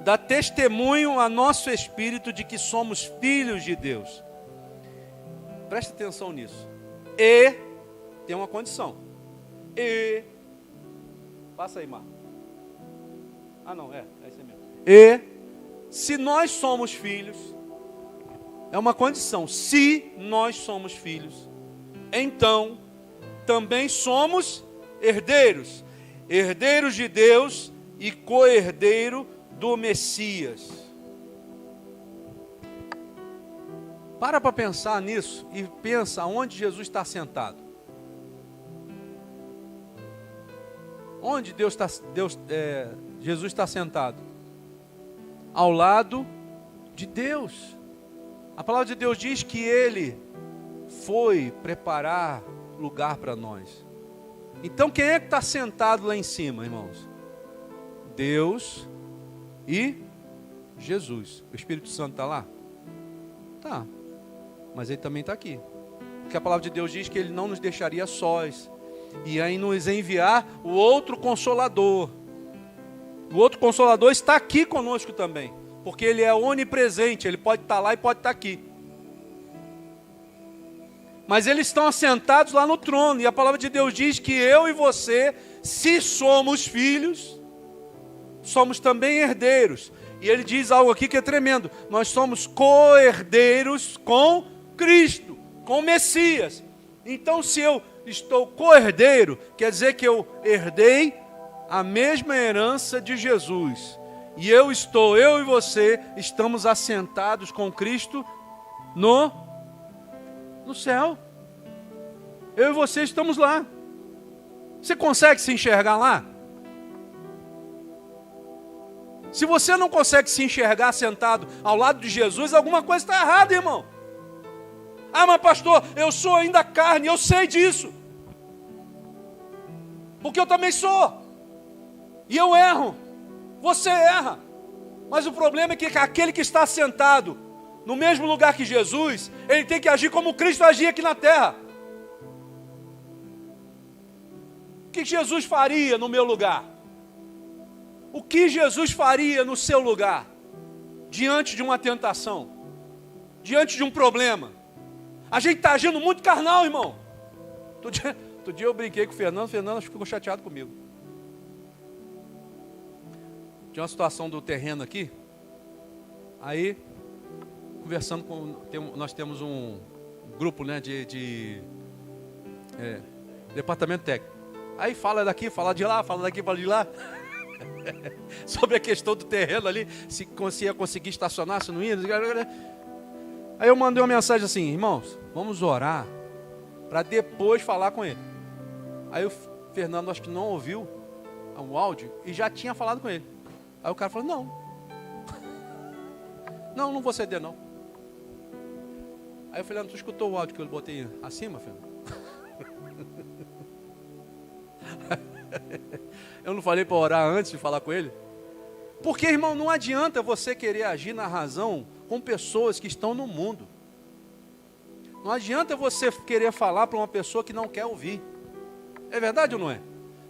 dá testemunho a nosso espírito de que somos filhos de Deus. Preste atenção nisso. E tem uma condição. E passa aí, Marco. Ah, não, é isso mesmo. E se nós somos filhos, é uma condição. Se nós somos filhos, então também somos herdeiros. Herdeiros de Deus e co-herdeiro do Messias. Para pensar nisso e pensa onde Jesus está sentado. Onde Jesus está sentado? Ao lado de Deus. A palavra de Deus diz que Ele foi preparar lugar para nós. Então quem é que está sentado lá em cima, irmãos? Deus e Jesus. O Espírito Santo está lá? Tá. Mas Ele também está aqui. Porque a palavra de Deus diz que Ele não nos deixaria sós. E aí nos enviar o outro Consolador. O outro Consolador está aqui conosco também. Porque Ele é onipresente. Ele pode estar lá e pode estar aqui. Mas eles estão assentados lá no trono. E a palavra de Deus diz que eu e você, se somos filhos, somos também herdeiros. E Ele diz algo aqui que é tremendo. Nós somos co-herdeiros com Cristo, com o Messias. Então se eu estou co-herdeiro, quer dizer que eu herdei a mesma herança de Jesus. E eu e você, estamos assentados com Cristo no céu. Eu e você estamos lá. Você consegue se enxergar lá? Se você não consegue se enxergar sentado ao lado de Jesus, alguma coisa está errada, irmão. Ah, mas pastor, eu sou ainda carne, eu sei disso. Porque eu também sou. E eu erro. Você erra. Mas o problema é que aquele que está sentado no mesmo lugar que Jesus, ele tem que agir como Cristo agia aqui na terra. O que Jesus faria no meu lugar? O que Jesus faria no seu lugar? Diante de uma tentação? Diante de um problema? A gente está agindo muito carnal, irmão. Outro dia eu brinquei com o Fernando ficou chateado comigo. Tinha uma situação do terreno aqui. Aí, conversando nós temos um grupo, né, de departamento técnico. Aí fala daqui, fala de lá, fala daqui, fala de lá. Sobre a questão do terreno ali, se ia conseguir estacionar, se não ia. Aí eu mandei uma mensagem assim: irmãos, vamos orar para depois falar com ele. Aí o Fernando acho que não ouviu o áudio e já tinha falado com ele. Aí o cara falou: não vou ceder não. Aí eu falei: tu escutou o áudio que eu botei acima, Fernando? Eu não falei para orar antes de falar com ele? Porque, irmão, não adianta você querer agir na razão com pessoas que estão no mundo. Não adianta você querer falar para uma pessoa que não quer ouvir. É verdade ou não é?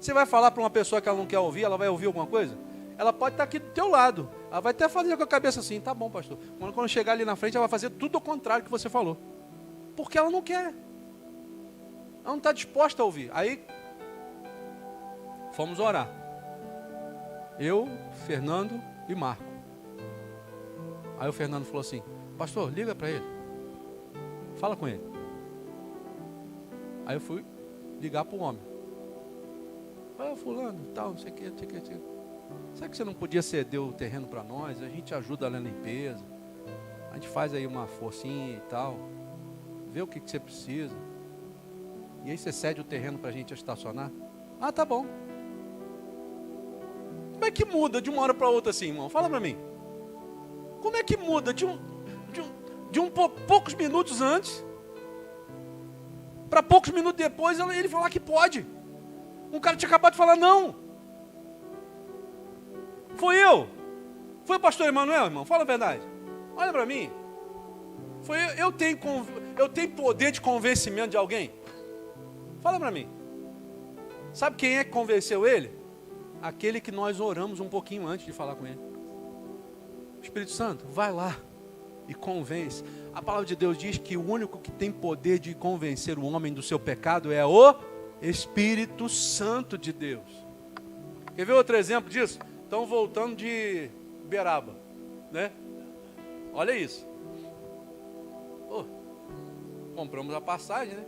Você vai falar para uma pessoa que ela não quer ouvir, ela vai ouvir alguma coisa? Ela pode estar aqui do teu lado. Ela vai até fazer com a cabeça assim, tá bom, pastor. Quando chegar ali na frente, ela vai fazer tudo ao contrário que você falou. Porque ela não quer. Ela não está disposta a ouvir. Aí, fomos orar. Eu, Fernando e Marco. Aí o Fernando falou assim, pastor, liga para ele. Fala com ele. Aí eu fui ligar para o homem. Fulano, tal, não sei o que, não sei o que, não sei o que. Será que você não podia ceder o terreno para nós? A gente ajuda na limpeza. A gente faz aí uma forcinha e tal. Vê o que você precisa. E aí você cede o terreno para a gente estacionar? Ah, tá bom. Como é que muda de uma hora para outra assim, irmão? Fala para mim. Como é que muda de poucos minutos antes para poucos minutos depois ele falar que pode? Um cara tinha acabado de falar não. Foi eu. Foi o pastor Emanuel, irmão? Fala a verdade. Olha para mim. Foi eu tenho poder de convencimento de alguém? Fala para mim. Sabe quem é que convenceu ele? Aquele que nós oramos um pouquinho antes de falar com ele. Espírito Santo, vai lá e convence. A palavra de Deus diz que o único que tem poder de convencer o homem do seu pecado é o Espírito Santo de Deus. Quer ver outro exemplo disso? Estão voltando de Uberaba, né? Olha isso. Compramos a passagem, né?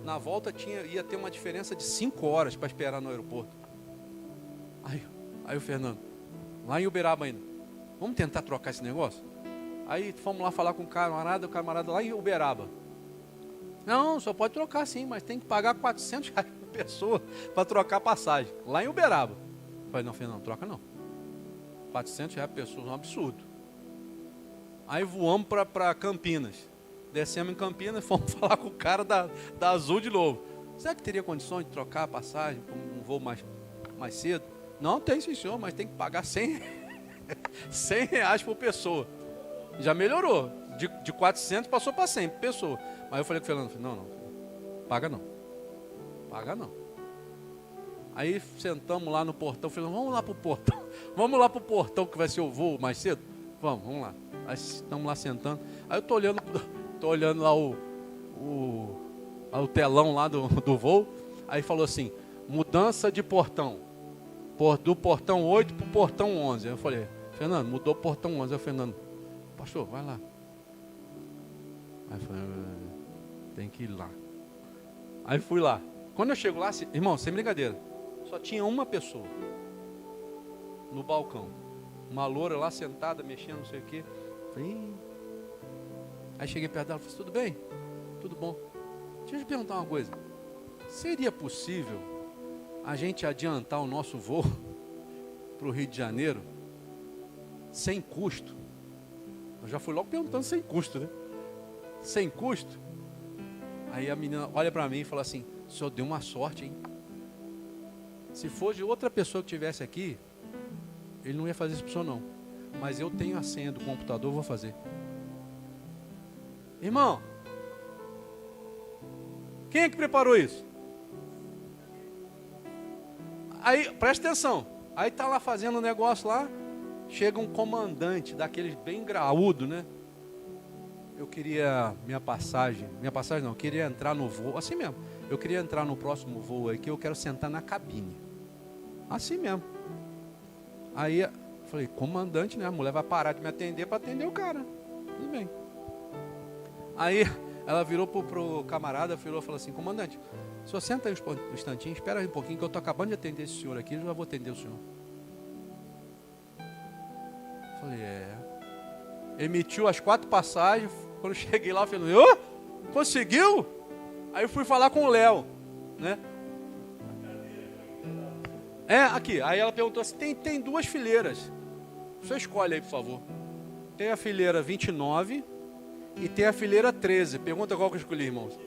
Na volta ia ter uma diferença de 5 horas para esperar no aeroporto. Aí o Fernando, lá em Uberaba ainda, vamos tentar trocar esse negócio? Aí fomos lá falar com o camarada lá em Uberaba. Não, só pode trocar sim, mas tem que pagar R$400 por pessoa para trocar a passagem, lá em Uberaba. Eu falei, não, Fernando, troca não. R$400 por pessoa, é um absurdo. Aí voamos para Campinas. Descemos em Campinas e fomos falar com o cara da Azul de novo. Será que teria condições de trocar a passagem para um voo mais cedo? Não, tem sim, senhor, mas tem que pagar R$100 por pessoa. Já melhorou. De 400 passou para 100 por pessoa. Mas eu falei com o Fernando, não, paga não. Paga não. Aí sentamos lá no portão, falei, vamos lá para o portão. Vamos lá para o portão que vai ser o voo mais cedo? Vamos lá. Aí estamos lá sentando. Aí eu tô olhando lá o telão lá do voo. Aí falou assim, mudança de portão. Do portão 8 para o portão 11. Aí eu falei, Fernando, mudou o portão 11. Aí o Fernando, pastor, vai lá. Aí eu falei, tem que ir lá. Aí fui lá. Quando eu chego lá, irmão, sem brincadeira, só tinha uma pessoa no balcão. Uma loura lá sentada, mexendo, não sei o quê. Falei, aí cheguei perto dela e falei, tudo bem? Tudo bom. Deixa eu te perguntar uma coisa. Seria possível a gente adiantar o nosso voo para o Rio de Janeiro sem custo? Eu já fui logo perguntando sem custo, né? Sem custo. Aí a menina olha para mim e fala assim, o senhor deu uma sorte, hein? Se fosse outra pessoa que estivesse aqui, ele não ia fazer isso para o senhor não. Mas eu tenho a senha do computador, vou fazer. Irmão, quem é que preparou isso? Aí, presta atenção. Aí tá lá fazendo um negócio lá, chega um comandante, daqueles bem graúdo, né? Eu queria minha passagem não, eu queria entrar no voo, assim mesmo. Eu queria entrar no próximo voo aí, que eu quero sentar na cabine. Assim mesmo. Aí, falei, comandante, né? A mulher vai parar de me atender para atender o cara. Tudo bem. Aí, ela virou pro camarada, falou assim, comandante, o senhor senta aí um instantinho, espera aí um pouquinho, que eu estou acabando de atender esse senhor aqui, eu já vou atender o senhor. Falei, emitiu as 4 passagens, quando eu cheguei lá, eu falei, conseguiu? Aí eu fui falar com o Léo, né? Aqui. Aí ela perguntou assim, tem 2 fileiras. Você escolhe aí, por favor. Tem a fileira 29 e tem a fileira 13. Pergunta qual que eu escolhi, irmãos.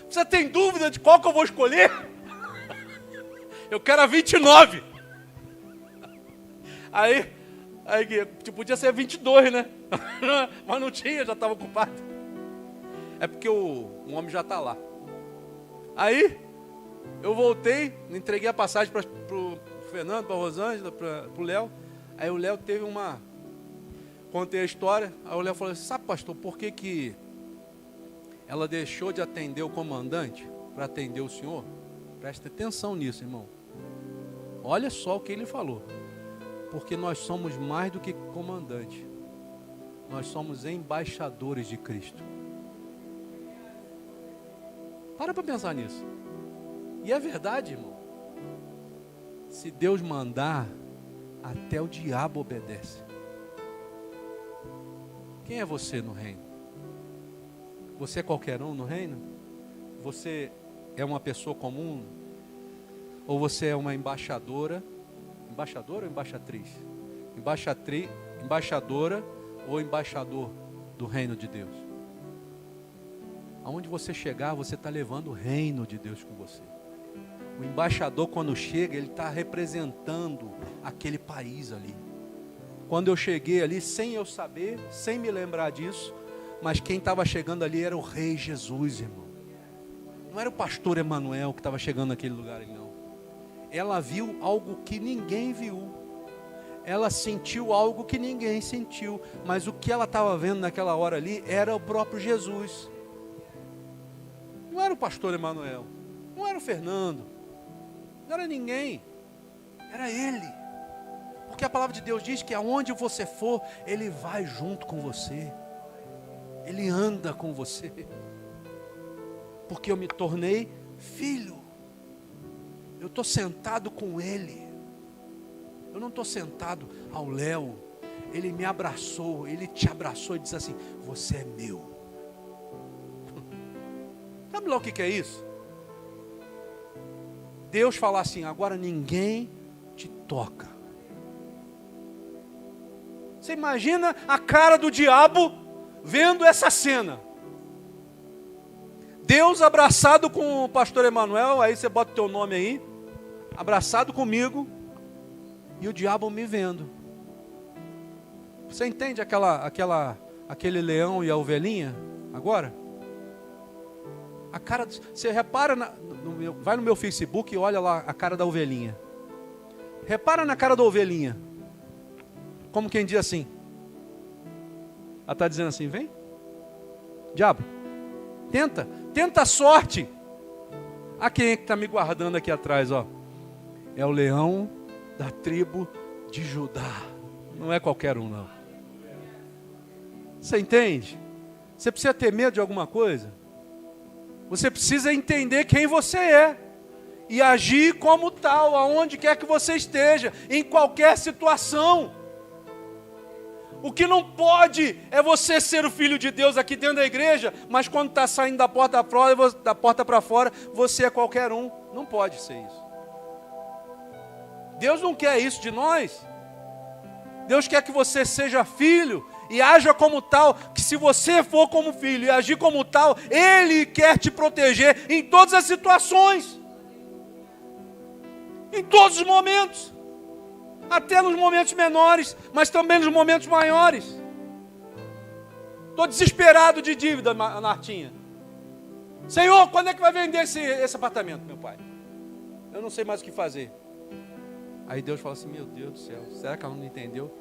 Você tem dúvida de qual que eu vou escolher? Eu quero a 29. Aí Aí, podia ser 22, né? Mas não tinha, já estava ocupado. É porque o homem já está lá. Aí, eu voltei, entreguei a passagem para o Fernando, para a Rosângela, para o Léo. Aí o Léo teve uma... Contei a história, aí o Léo falou assim, sabe, pastor, por que ela deixou de atender o comandante para atender o senhor? Presta atenção nisso, irmão. Olha só o que ele falou. Porque nós somos mais do que comandante. Nós somos embaixadores de Cristo. Para pensar nisso. E é verdade, irmão. Se Deus mandar, até o diabo obedece. Quem é você no reino? Você é qualquer um no reino? Você é uma pessoa comum? Ou você é uma embaixadora? Embaixadora ou embaixatriz? Embaixadora ou embaixador do reino de Deus? Aonde você chegar, você está levando o reino de Deus com você. O embaixador, quando chega, ele está representando aquele país ali. Quando eu cheguei ali, sem eu saber, sem me lembrar disso, mas quem estava chegando ali era o Rei Jesus, irmão. Não era o pastor Emanuel que estava chegando naquele lugar ali, não. Ela viu algo que ninguém viu. Ela sentiu algo que ninguém sentiu. Mas o que ela estava vendo naquela hora ali era o próprio Jesus. Não era o pastor Emanuel. Não era o Fernando. Não era ninguém. Era ele. Porque a palavra de Deus diz que aonde você for, Ele vai junto com você. Ele anda com você. Porque eu me tornei filho. Eu estou sentado com Ele. Eu não estou sentado ao léu. Ele me abraçou. Ele te abraçou e disse assim, você é meu. Sabe lá o que é isso? Deus falar assim, agora ninguém te toca. Você imagina a cara do diabo vendo essa cena. Deus abraçado com o pastor Emanuel, aí você bota o teu nome aí, abraçado comigo, e o diabo me vendo. Você entende aquele leão e a ovelhinha agora? A cara, você repara, vai no meu Facebook e olha lá a cara da ovelhinha. Repara na cara da ovelhinha. Como quem diz assim. Ela está dizendo assim, vem. Diabo, tenta a sorte. A quem é que está me guardando aqui atrás, ó? É o leão da tribo de Judá. Não é qualquer um, não. Você entende? Você precisa ter medo de alguma coisa? Você precisa entender quem você é. E agir como tal, aonde quer que você esteja, em qualquer situação. O que não pode é você ser o filho de Deus aqui dentro da igreja, mas quando está saindo da porta para fora, você é qualquer um. Não pode ser isso. Deus não quer isso de nós. Deus quer que você seja filho e haja como tal, que se você for como filho e agir como tal, Ele quer te proteger em todas as situações. Em todos os momentos. Até nos momentos menores, mas também nos momentos maiores. Estou desesperado de dívida, Martinha. Senhor, quando é que vai vender esse apartamento, meu pai? Eu não sei mais o que fazer. Aí Deus fala assim, meu Deus do céu, será que ela não entendeu?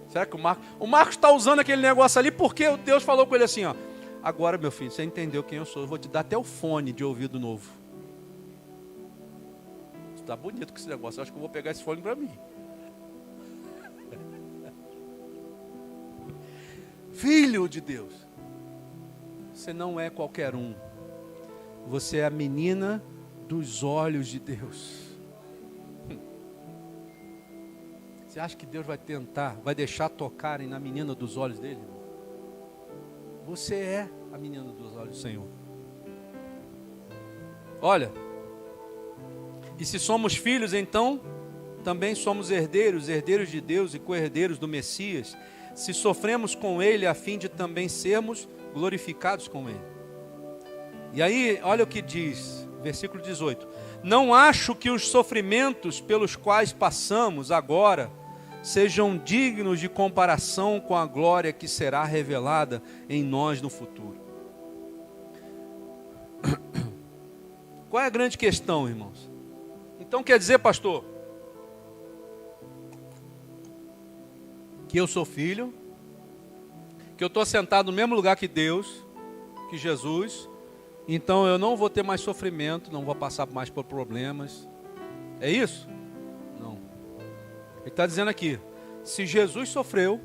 Será que o Marcos está usando aquele negócio ali, porque Deus falou com ele assim, ó, agora meu filho, você entendeu quem eu sou, eu vou te dar até o fone de ouvido novo. Está bonito com esse negócio, eu acho que eu vou pegar esse fone para mim. Filho de Deus, você não é qualquer um, você é a menina dos olhos de Deus. Você acha que Deus vai deixar tocarem na menina dos olhos dele? Você é a menina dos olhos do Senhor. Olha, e se somos filhos, então também somos herdeiros, herdeiros de Deus e co-herdeiros do Messias, se sofremos com Ele, a fim de também sermos glorificados com Ele. E aí, olha o que diz, versículo 18. Não acho que os sofrimentos pelos quais passamos agora sejam dignos de comparação com a glória que será revelada em nós no futuro. Qual é a grande questão, irmãos? Então quer dizer, pastor, que eu sou filho, que eu estou sentado no mesmo lugar que Deus, que Jesus, então eu não vou ter mais sofrimento, não vou passar mais por problemas. É isso? Não. Ele está dizendo aqui, se Jesus sofreu,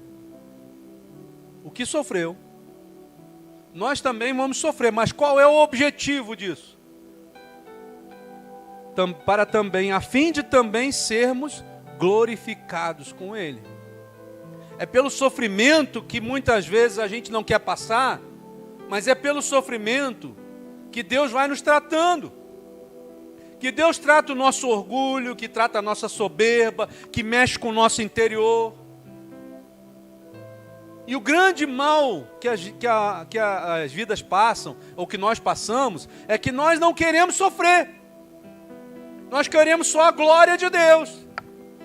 o que sofreu, nós também vamos sofrer, mas qual é o objetivo disso? Para também, a fim de também sermos glorificados com Ele. É pelo sofrimento que muitas vezes a gente não quer passar, mas é pelo sofrimento que Deus vai nos tratando. Que Deus trata o nosso orgulho, que trata a nossa soberba, que mexe com o nosso interior. E o grande mal que as vidas passam, ou que nós passamos, é que nós não queremos sofrer. Nós queremos só a glória de Deus,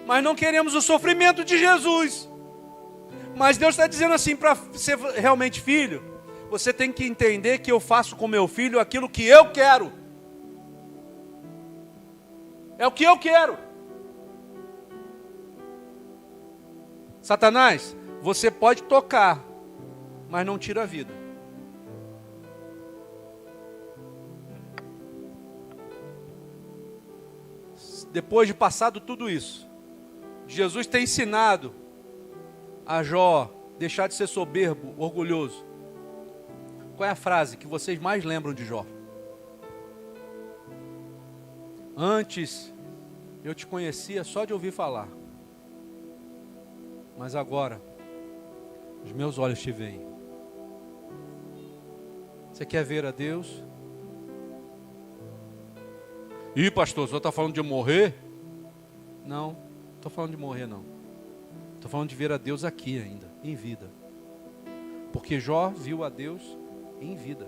mas não queremos o sofrimento de Jesus. Mas Deus está dizendo assim, para ser realmente filho, você tem que entender que eu faço com meu filho aquilo que eu quero. É o que eu quero. Satanás, você pode tocar, mas não tira a vida. Depois de passado tudo isso, Jesus tem ensinado a Jó deixar de ser soberbo, orgulhoso. Qual é a frase que vocês mais lembram de Jó? Antes eu te conhecia só de ouvir falar, mas agora os meus olhos te veem. Você quer ver a Deus? Ih, pastor, o senhor está falando de morrer? Não, não estou falando de morrer não. Estou falando de ver a Deus aqui ainda, em vida. Porque Jó viu a Deus em vida.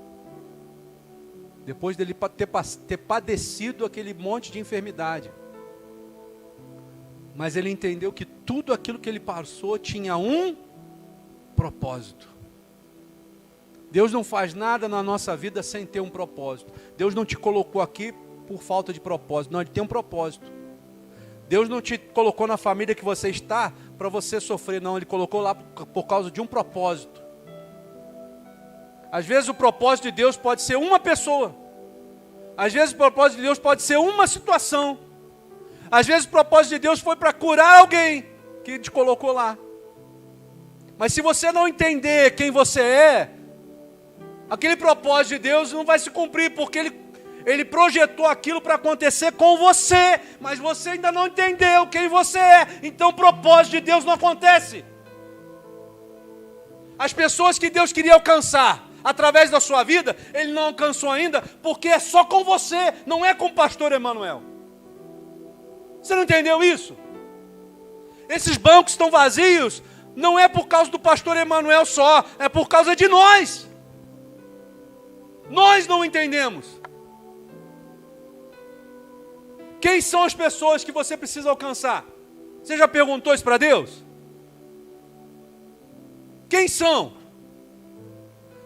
Depois dele ter padecido aquele monte de enfermidade. Mas ele entendeu que tudo aquilo que ele passou tinha um propósito. Deus não faz nada na nossa vida sem ter um propósito. Deus não te colocou aqui por falta de propósito. Não, Ele tem um propósito. Deus não te colocou na família que você está para você sofrer. Não, Ele colocou lá por causa de um propósito. Às vezes o propósito de Deus pode ser uma pessoa. Às vezes o propósito de Deus pode ser uma situação. Às vezes o propósito de Deus foi para curar alguém que te colocou lá. Mas se você não entender quem você é, aquele propósito de Deus não vai se cumprir, porque Ele projetou aquilo para acontecer com você, mas você ainda não entendeu quem você é, então o propósito de Deus não acontece. As pessoas que Deus queria alcançar através da sua vida, Ele não alcançou ainda, porque é só com você, não é com o pastor Emanuel. Você não entendeu isso? Esses bancos estão vazios, não é por causa do pastor Emanuel só, é por causa de nós. Nós não entendemos. Quem são as pessoas que você precisa alcançar? Você já perguntou isso para Deus? Quem são?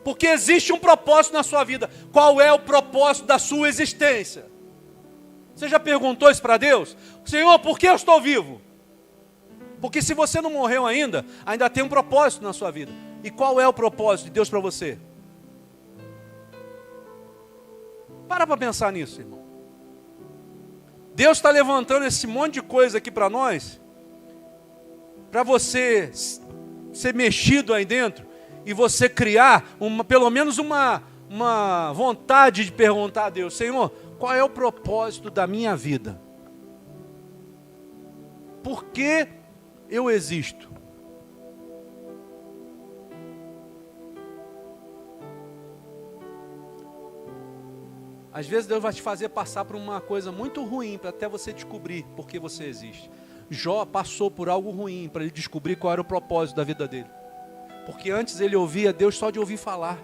Porque existe um propósito na sua vida. Qual é o propósito da sua existência? Você já perguntou isso para Deus? Senhor, por que eu estou vivo? Porque se você não morreu ainda tem um propósito na sua vida. E qual é o propósito de Deus para você? Para pensar nisso, irmão. Deus está levantando esse monte de coisa aqui para nós, para você ser mexido aí dentro, e você criar pelo menos uma vontade de perguntar a Deus: Senhor, qual é o propósito da minha vida? Por que eu existo? Às vezes Deus vai te fazer passar por uma coisa muito ruim, para até você descobrir por que você existe. Jó passou por algo ruim, para ele descobrir qual era o propósito da vida dele. Porque antes ele ouvia Deus só de ouvir falar.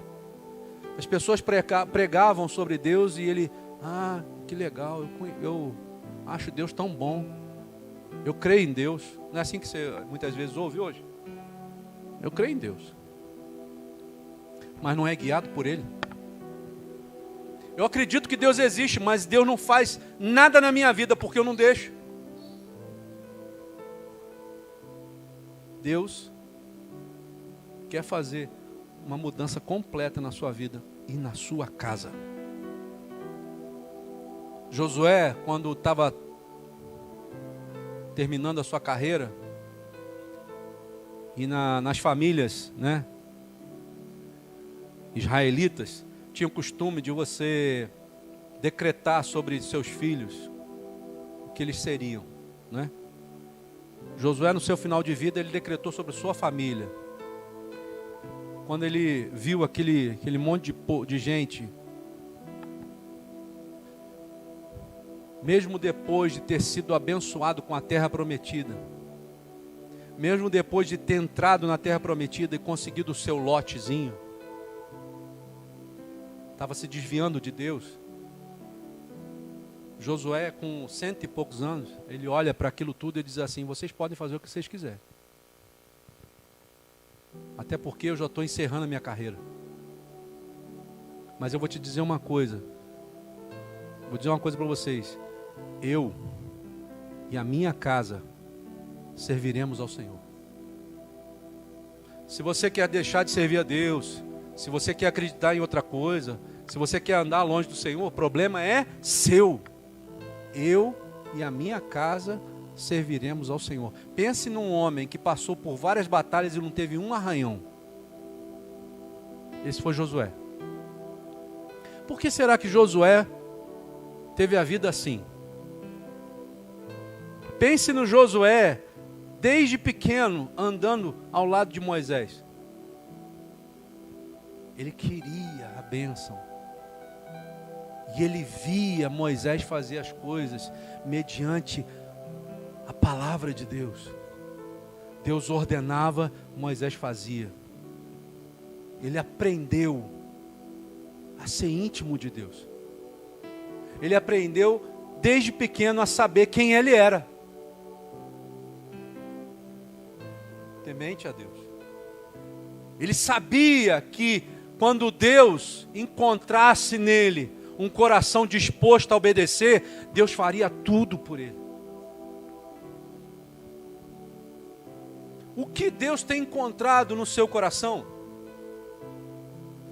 As pessoas pregavam sobre Deus e ele, que legal, eu acho Deus tão bom. Eu creio em Deus. Não é assim que você muitas vezes ouve hoje? Eu creio em Deus. Mas não é guiado por Ele. Eu acredito que Deus existe, mas Deus não faz nada na minha vida porque eu não deixo. Deus quer fazer uma mudança completa na sua vida e na sua casa. Josué, quando estava terminando a sua carreira, e nas famílias, né, israelitas, tinha o costume de você decretar sobre seus filhos o que eles seriam, né? Josué, no seu final de vida, ele decretou sobre sua família. Quando ele viu aquele monte de gente, mesmo depois de ter sido abençoado com a terra prometida, mesmo depois de ter entrado na terra prometida e conseguido o seu lotezinho, estava se desviando de Deus. Josué, com 100 e poucos anos, ele olha para aquilo tudo e diz assim: vocês podem fazer o que vocês quiserem. Até porque eu já estou encerrando a minha carreira. Mas eu vou te dizer uma coisa. Vou dizer uma coisa para vocês. Eu e a minha casa serviremos ao Senhor. Se você quer deixar de servir a Deus, se você quer acreditar em outra coisa, se você quer andar longe do Senhor, o problema é seu. Eu e a minha casa serviremos ao Senhor. Pense num homem que passou por várias batalhas e não teve um arranhão. Esse foi Josué. Por que será que Josué teve a vida assim? Pense no Josué, desde pequeno, andando ao lado de Moisés. Ele queria a bênção. E ele via Moisés fazer as coisas mediante a palavra de Deus. Deus ordenava, Moisés fazia. Ele aprendeu a ser íntimo de Deus. Ele aprendeu desde pequeno a saber quem ele era. Temente a Deus. Ele sabia que quando Deus encontrasse nele um coração disposto a obedecer, Deus faria tudo por ele. O que Deus tem encontrado no seu coração?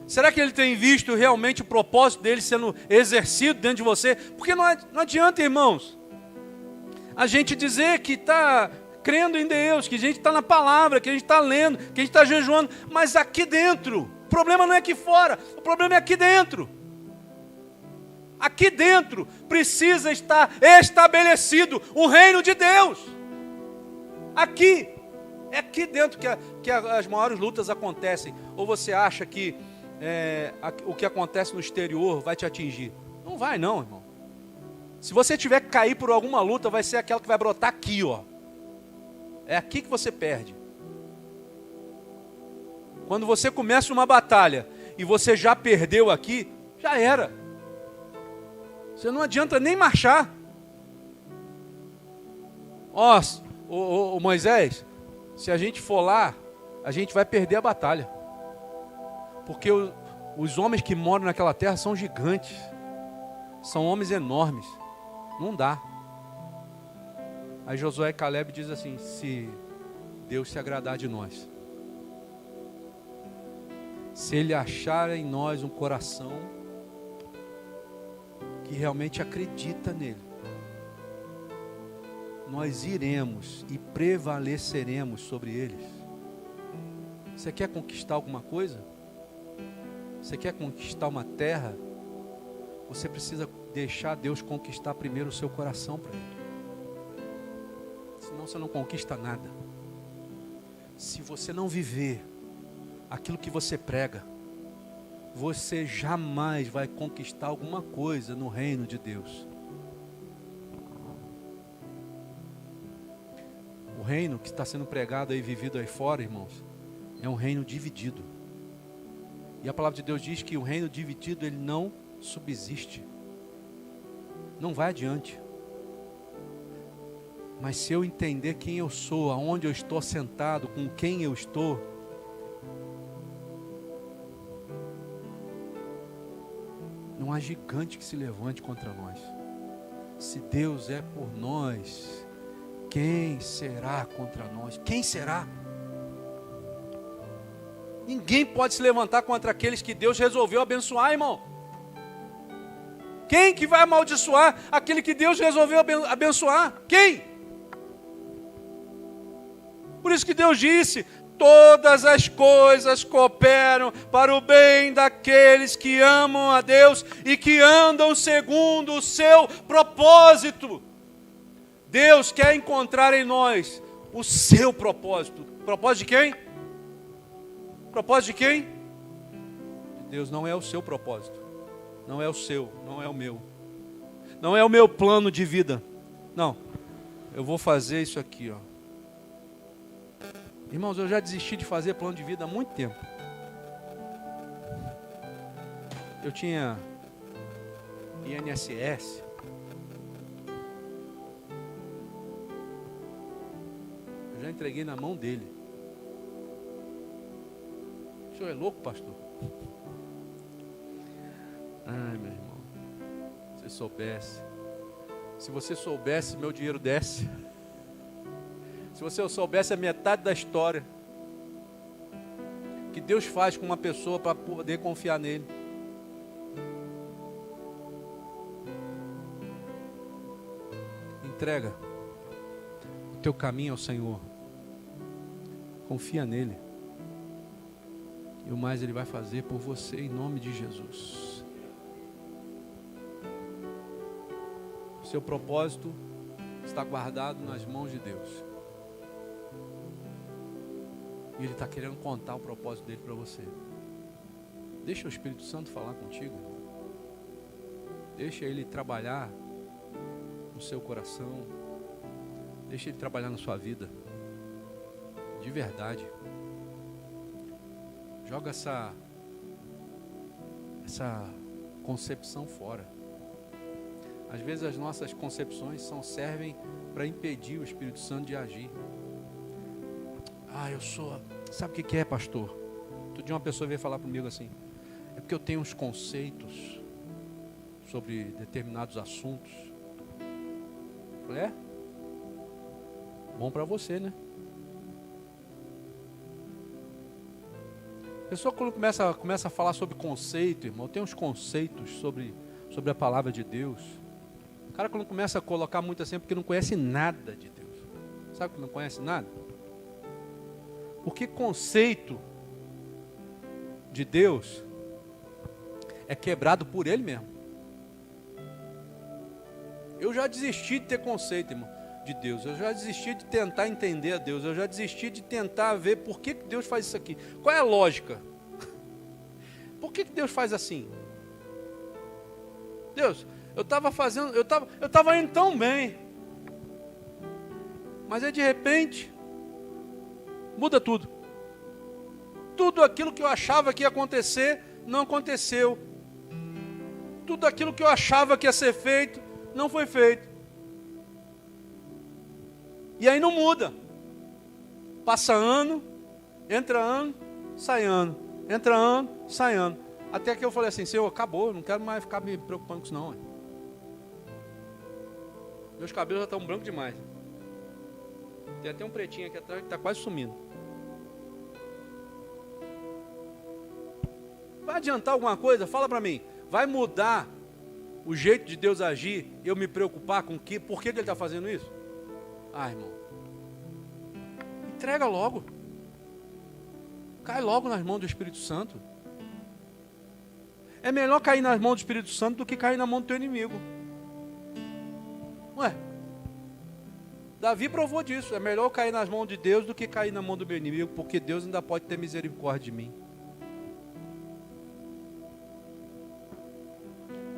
Será que Ele tem visto realmente o propósito dele sendo exercido dentro de você? Porque não adianta, irmãos, a gente dizer que está crendo em Deus, que a gente está na palavra, que a gente está lendo, que a gente está jejuando, mas aqui dentro, o problema não é aqui fora, o problema é aqui dentro. Aqui dentro precisa estar estabelecido o reino de Deus. Aqui, é aqui dentro que as maiores lutas acontecem. Ou você acha que o que acontece no exterior vai te atingir? Não vai não, irmão. Se você tiver que cair por alguma luta, vai ser aquela que vai brotar aqui, ó. É aqui que você perde. Quando você começa uma batalha e você já perdeu aqui, já era. Você não adianta nem marchar. Ó, Moisés, se a gente for lá, a gente vai perder a batalha. Porque os homens que moram naquela terra são gigantes. São homens enormes. Não dá. Aí Josué e Caleb dizem assim: se Deus se agradar de nós, se Ele achar em nós um coração que realmente acredita nele, nós iremos e prevaleceremos sobre eles. Você quer conquistar alguma coisa? Você quer conquistar uma terra? Você precisa deixar Deus conquistar primeiro o seu coração para Ele. Senão você não conquista nada. Se você não viver aquilo que você prega, você jamais vai conquistar alguma coisa no reino de Deus. O reino que está sendo pregado e vivido aí fora, irmãos, é um reino dividido. E a palavra de Deus diz que o reino dividido, ele não subsiste. Não vai adiante. Mas se eu entender quem eu sou, aonde eu estou sentado, com quem eu estou, não há gigante que se levante contra nós. Se Deus é por nós, quem será contra nós? Quem será? Ninguém pode se levantar contra aqueles que Deus resolveu abençoar, irmão. Quem que vai amaldiçoar aquele que Deus resolveu abençoar? Quem? Por isso que Deus disse: todas as coisas cooperam para o bem daqueles que amam a Deus e que andam segundo o seu propósito. Deus quer encontrar em nós o seu propósito. Propósito de quem? Propósito de quem? De Deus. Não é o seu propósito. Não é o seu, não é o meu. Não é o meu plano de vida. Não. Eu vou fazer isso aqui, ó. Irmãos, eu já desisti de fazer plano de vida há muito tempo. Eu tinha INSS. Eu já entreguei na mão dele. O senhor é louco, pastor? Ai, meu irmão. Se você soubesse. Se você soubesse, meu dinheiro desce. Se você soubesse a metade da história que Deus faz com uma pessoa para poder confiar nele. Entrega o teu caminho ao Senhor. Confia nele. E o mais Ele vai fazer por você em nome de Jesus. O seu propósito está guardado nas mãos de Deus. E Ele está querendo contar o propósito dele para você. Deixa o Espírito Santo falar contigo. Deixa Ele trabalhar no seu coração. Deixa Ele trabalhar na sua vida. De verdade. Joga essa concepção fora. Às vezes as nossas concepções servem para impedir o Espírito Santo de agir. Eu sou... Sabe o que é, pastor? Outro dia uma pessoa veio falar comigo assim: é porque eu tenho uns conceitos sobre determinados assuntos. Eu falei: é? Bom para você, né? A pessoa quando começa a falar sobre conceito, irmão, tem uns conceitos sobre a palavra de Deus. O cara quando começa a colocar muito assim é porque não conhece nada de Deus. Sabe que não conhece nada? Porque conceito de Deus é quebrado por Ele mesmo. Eu já desisti de ter conceito, irmão, de Deus. Eu já desisti de tentar entender a Deus. Eu já desisti de tentar ver por que Deus faz isso aqui. Qual é a lógica? Por que Deus faz assim? Deus, eu estava indo tão bem. Mas aí de repente muda tudo. Tudo aquilo que eu achava que ia acontecer, não aconteceu. Tudo aquilo que eu achava que ia ser feito, não foi feito. E aí não muda. Passa ano, entra ano, sai ano. Entra ano, sai ano. Até que eu falei assim: Senhor, acabou, não quero mais ficar me preocupando com isso não. Meus cabelos já estão brancos demais. Tem até um pretinho aqui atrás que está quase sumindo. Vai adiantar alguma coisa? Fala para mim. Vai mudar o jeito de Deus agir, eu me preocupar com por que Ele está fazendo isso? Irmão, entrega logo. Cai logo nas mãos do Espírito Santo. É melhor cair nas mãos do Espírito Santo do que cair na mão do teu inimigo. Ué, Davi provou disso. É melhor cair nas mãos de Deus do que cair na mão do meu inimigo, porque Deus ainda pode ter misericórdia de mim.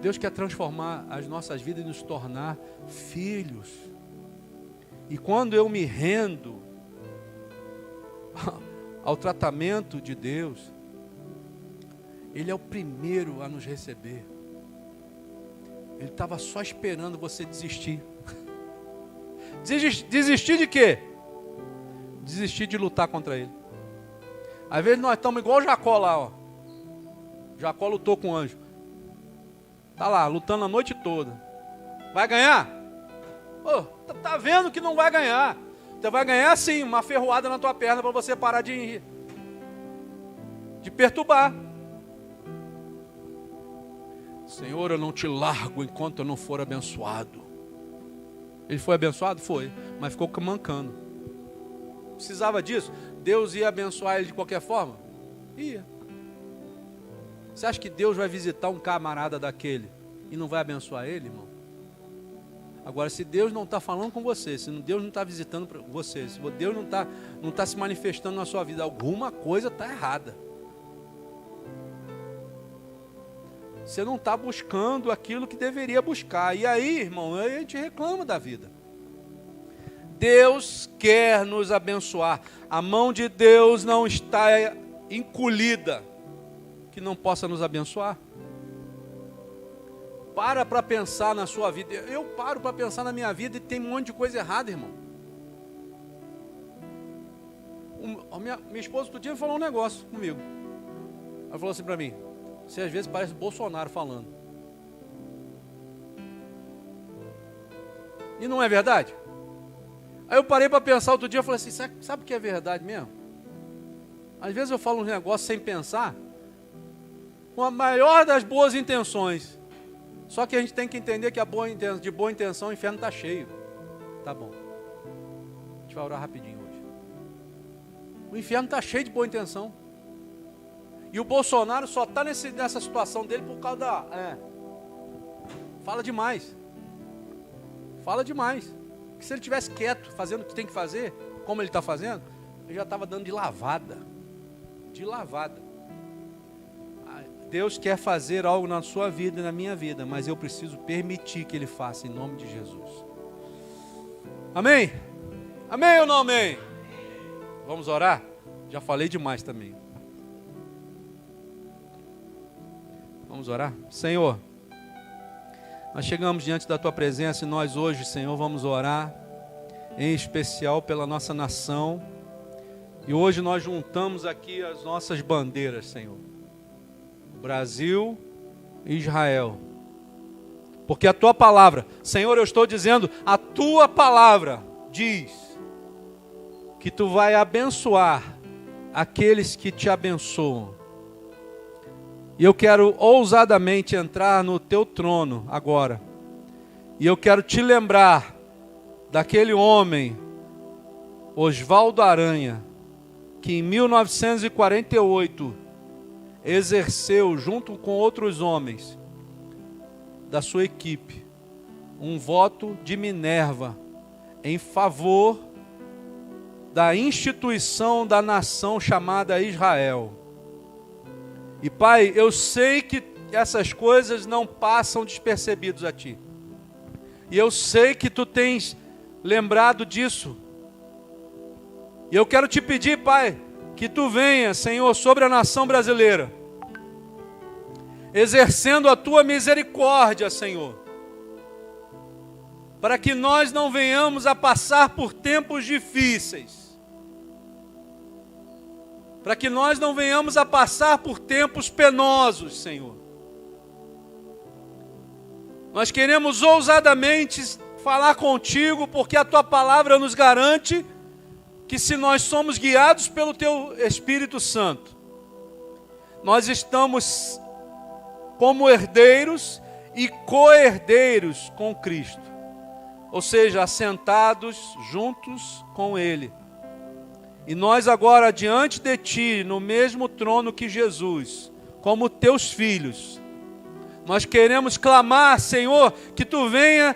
Deus quer transformar as nossas vidas e nos tornar filhos. E quando eu me rendo ao tratamento de Deus, Ele é o primeiro a nos receber. Ele estava só esperando você desistir. Desistir de quê? Desistir de lutar contra ele. Às vezes nós estamos igual o Jacó lá, ó. Jacó lutou com o anjo. Está lá, lutando a noite toda. Vai ganhar? Pô, tá vendo que não vai ganhar. Você vai ganhar sim, uma ferroada na tua perna para você parar de perturbar. Senhor, eu não te largo enquanto eu não for abençoado. Ele foi abençoado? Foi, mas ficou mancando. Precisava disso? Deus ia abençoar ele de qualquer forma? Ia. Você acha que Deus vai visitar um camarada daquele e não vai abençoar ele, irmão? Agora, se Deus não está falando com você, se Deus não está visitando você, se Deus não tá se manifestando na sua vida, alguma coisa está errada. Você não está buscando aquilo que deveria buscar. E aí, irmão, a gente reclama da vida. Deus quer nos abençoar. A mão de Deus não está encolhida que não possa nos abençoar. Para pensar na sua vida. Eu paro para pensar na minha vida e tem um monte de coisa errada, irmão. Minha esposa outro dia falou um negócio comigo. Ela falou assim para mim: você às vezes parece Bolsonaro falando. E não é verdade? Aí eu parei para pensar outro dia e falei assim: sabe o que é verdade mesmo? Às vezes eu falo uns negócios sem pensar, com a maior das boas intenções. Só que a gente tem que entender que de boa intenção o inferno está cheio. Tá bom. A gente vai orar rapidinho hoje. O inferno está cheio de boa intenção. E o Bolsonaro só está nessa situação dele por causa da... Fala demais. Fala demais. Porque se ele tivesse quieto, fazendo o que tem que fazer, como ele está fazendo, ele já estava dando de lavada. De lavada. Deus quer fazer algo na sua vida e na minha vida, mas eu preciso permitir que Ele faça, em nome de Jesus. Amém? Amém ou não amém? Vamos orar? Já falei demais também. Vamos orar? Senhor, nós chegamos diante da Tua presença e nós hoje, Senhor, vamos orar, em especial pela nossa nação. E hoje nós juntamos aqui as nossas bandeiras, Senhor. Brasil e Israel. Porque a Tua palavra, Senhor, eu estou dizendo, a Tua palavra diz que Tu vai abençoar aqueles que Te abençoam. E eu quero ousadamente entrar no Teu trono agora. E eu quero Te lembrar daquele homem, Oswaldo Aranha, que em 1948 exerceu, junto com outros homens da sua equipe, um voto de Minerva em favor da instituição da nação chamada Israel. E Pai, eu sei que essas coisas não passam despercebidos a Ti. E eu sei que Tu tens lembrado disso. E eu quero Te pedir, Pai, que Tu venha, Senhor, sobre a nação brasileira, exercendo a Tua misericórdia, Senhor, para que nós não venhamos a passar por tempos difíceis, para que nós não venhamos a passar por tempos penosos, Senhor. Nós queremos ousadamente falar contigo, porque a Tua palavra nos garante que se nós somos guiados pelo Teu Espírito Santo, nós estamos como herdeiros e co-herdeiros com Cristo. Ou seja, assentados juntos com Ele. E nós agora diante de Ti, no mesmo trono que Jesus, como Teus filhos, nós queremos clamar, Senhor, que Tu venha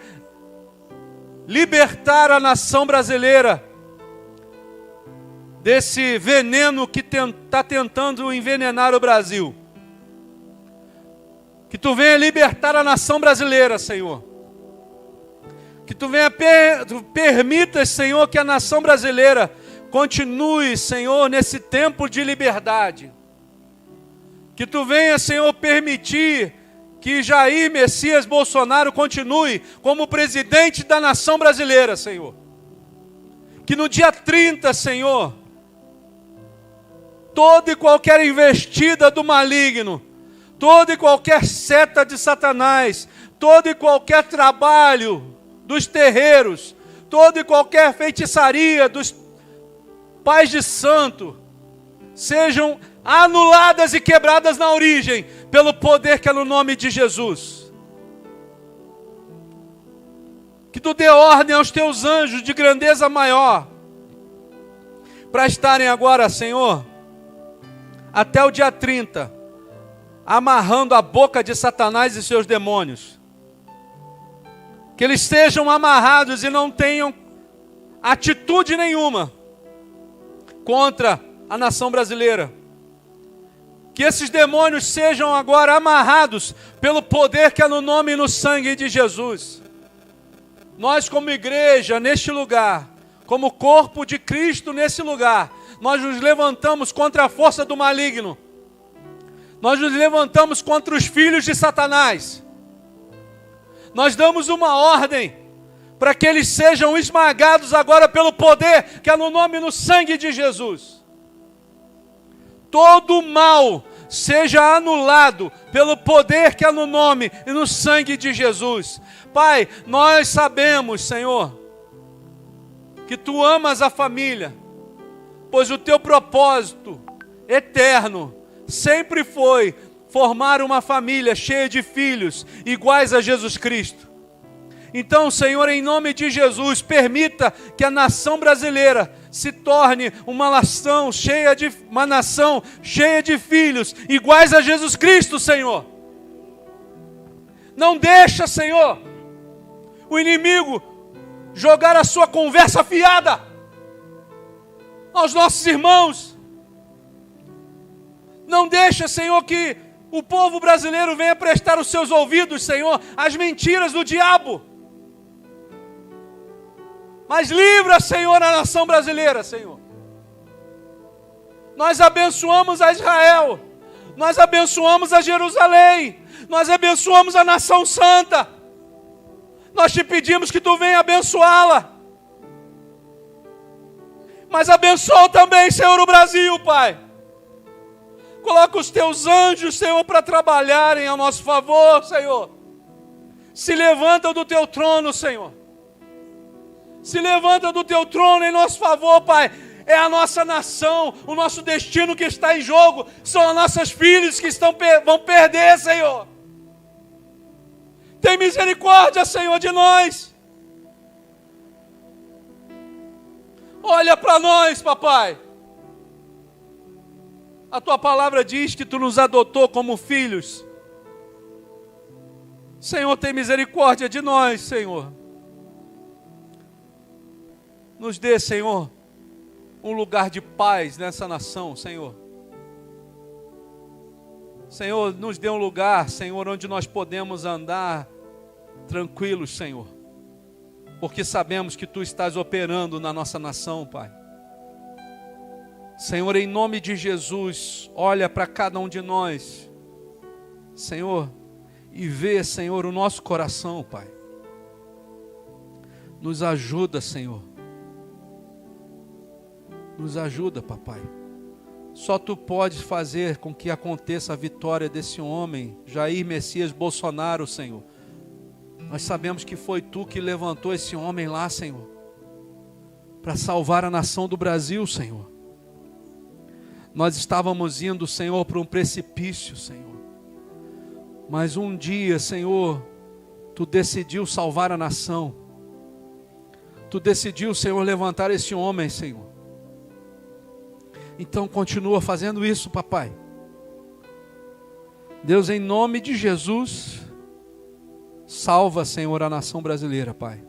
libertar a nação brasileira desse veneno que está tentando envenenar o Brasil. Que Tu venha libertar a nação brasileira, Senhor. Que Tu venha permita, Senhor, que a nação brasileira continue, Senhor, nesse tempo de liberdade. Que Tu venha, Senhor, permitir que Jair Messias Bolsonaro continue como presidente da nação brasileira, Senhor. que no dia 30, Senhor, toda e qualquer investida do maligno, toda e qualquer seta de Satanás, todo e qualquer trabalho dos terreiros, toda e qualquer feitiçaria dos pais de santo, sejam anuladas e quebradas na origem, pelo poder que é no nome de Jesus. Que tu dê ordem aos teus anjos de grandeza maior, para estarem agora, Senhor, até o dia 30, amarrando a boca de Satanás e seus demônios. Que eles sejam amarrados e não tenham atitude nenhuma contra a nação brasileira. Que esses demônios sejam agora amarrados pelo poder que é no nome e no sangue de Jesus. Nós, como igreja neste lugar, como corpo de Cristo nesse lugar, nós nos levantamos contra a força do maligno. Nós nos levantamos contra os filhos de Satanás. Nós damos uma ordem para que eles sejam esmagados agora pelo poder que é no nome e no sangue de Jesus. Todo mal seja anulado pelo poder que é no nome e no sangue de Jesus. Pai, nós sabemos, Senhor, que Tu amas a família, pois o Teu propósito eterno sempre foi formar uma família cheia de filhos iguais a Jesus Cristo. Então, Senhor, em nome de Jesus, permita que a nação brasileira se torne uma nação cheia de filhos iguais a Jesus Cristo, Senhor. Não deixa, Senhor, o inimigo jogar a sua conversa fiada aos nossos irmãos. Não deixa, Senhor, que o povo brasileiro venha prestar os seus ouvidos, Senhor, às mentiras do diabo. Mas livra, Senhor, a nação brasileira, Senhor. Nós abençoamos a Israel, nós abençoamos a Jerusalém, nós abençoamos a nação santa. Nós te pedimos que Tu venha abençoá-la. Mas abençoa também, Senhor, o Brasil, Pai. Coloca os Teus anjos, Senhor, para trabalharem a nosso favor, Senhor. Se levanta do Teu trono, Senhor. Se levanta do Teu trono em nosso favor, Pai. É a nossa nação, o nosso destino que está em jogo. São as nossas filhas que vão perder, Senhor. Tem misericórdia, Senhor, de nós. Olha para nós, papai. A Tua palavra diz que Tu nos adotou como filhos. Senhor, tem misericórdia de nós, Senhor. Nos dê, Senhor, um lugar de paz nessa nação, Senhor. Senhor, nos dê um lugar, Senhor, onde nós podemos andar tranquilos, Senhor. Porque sabemos que Tu estás operando na nossa nação, Pai. Senhor, em nome de Jesus, olha para cada um de nós, Senhor, e vê, Senhor, o nosso coração, Pai. Nos ajuda, Senhor. Nos ajuda, papai. Só Tu podes fazer com que aconteça a vitória desse homem, Jair Messias Bolsonaro, Senhor. Nós sabemos que foi Tu que levantou esse homem lá, Senhor, para salvar a nação do Brasil, Senhor. Nós estávamos indo, Senhor, para um precipício, Senhor. Mas um dia, Senhor, Tu decidiu salvar a nação. Tu decidiu, Senhor, levantar esse homem, Senhor. Então continua fazendo isso, papai. Deus, em nome de Jesus, salva, Senhor, a nação brasileira, Pai.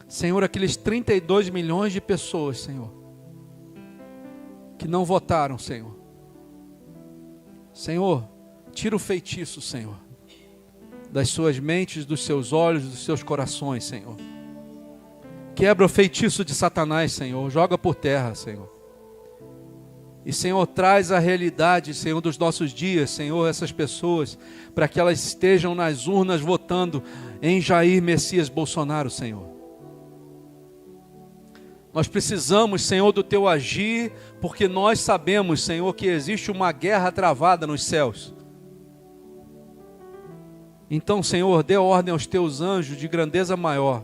Senhor, aqueles 32 milhões de pessoas, Senhor, que não votaram, Senhor. Senhor, tira o feitiço, Senhor, das suas mentes, dos seus olhos, dos seus corações, Senhor. Quebra o feitiço de Satanás, Senhor. Joga por terra, Senhor. E, Senhor, traz a realidade, Senhor, dos nossos dias, Senhor, essas pessoas, para que elas estejam nas urnas votando em Jair Messias Bolsonaro, Senhor. Nós precisamos, Senhor, do Teu agir, porque nós sabemos, Senhor, que existe uma guerra travada nos céus. Então, Senhor, dê ordem aos Teus anjos de grandeza maior,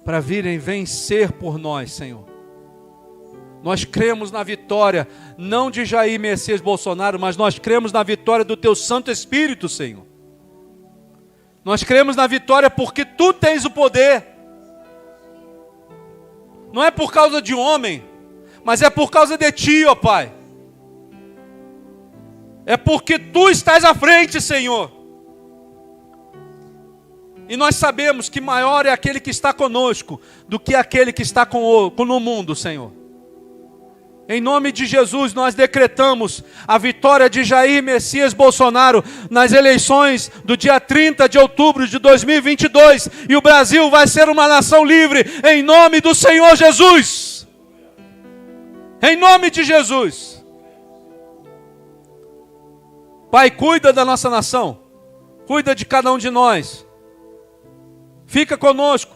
para virem vencer por nós, Senhor. Nós cremos na vitória, não de Jair Messias Bolsonaro, mas nós cremos na vitória do Teu Santo Espírito, Senhor. Nós cremos na vitória porque Tu tens o poder. Não é por causa de homem, mas é por causa de Ti, ó Pai. É porque Tu estás à frente, Senhor. E nós sabemos que maior é aquele que está conosco do que aquele que está no mundo, Senhor. Em nome de Jesus, nós decretamos a vitória de Jair Messias Bolsonaro nas eleições do dia 30 de outubro de 2022. E o Brasil vai ser uma nação livre, em nome do Senhor Jesus. Em nome de Jesus. Pai, cuida da nossa nação. Cuida de cada um de nós. Fica conosco.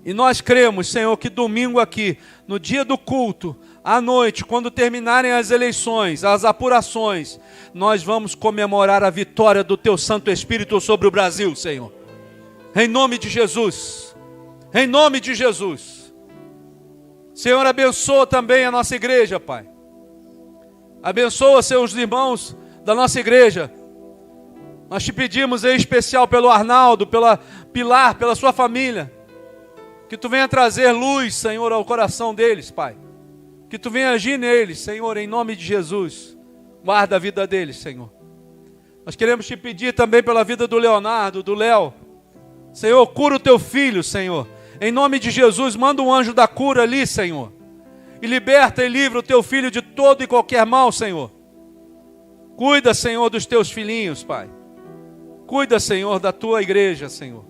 E nós cremos, Senhor, que domingo aqui, no dia do culto, à noite, quando terminarem as eleições, as apurações, nós vamos comemorar a vitória do Teu Santo Espírito sobre o Brasil, Senhor. Em nome de Jesus. Em nome de Jesus. Senhor, abençoa também a nossa igreja, Pai. Abençoa, Senhor, os irmãos da nossa igreja. Nós Te pedimos em especial pelo Arnaldo, pela Pilar, pela sua família. Que Tu venha trazer luz, Senhor, ao coração deles, Pai. Que Tu venha agir neles, Senhor, em nome de Jesus. Guarda a vida deles, Senhor. Nós queremos Te pedir também pela vida do Leonardo, do Léo. Senhor, cura o Teu filho, Senhor. Em nome de Jesus, manda um anjo da cura ali, Senhor. E liberta e livra o Teu filho de todo e qualquer mal, Senhor. Cuida, Senhor, dos Teus filhinhos, Pai. Cuida, Senhor, da Tua igreja, Senhor.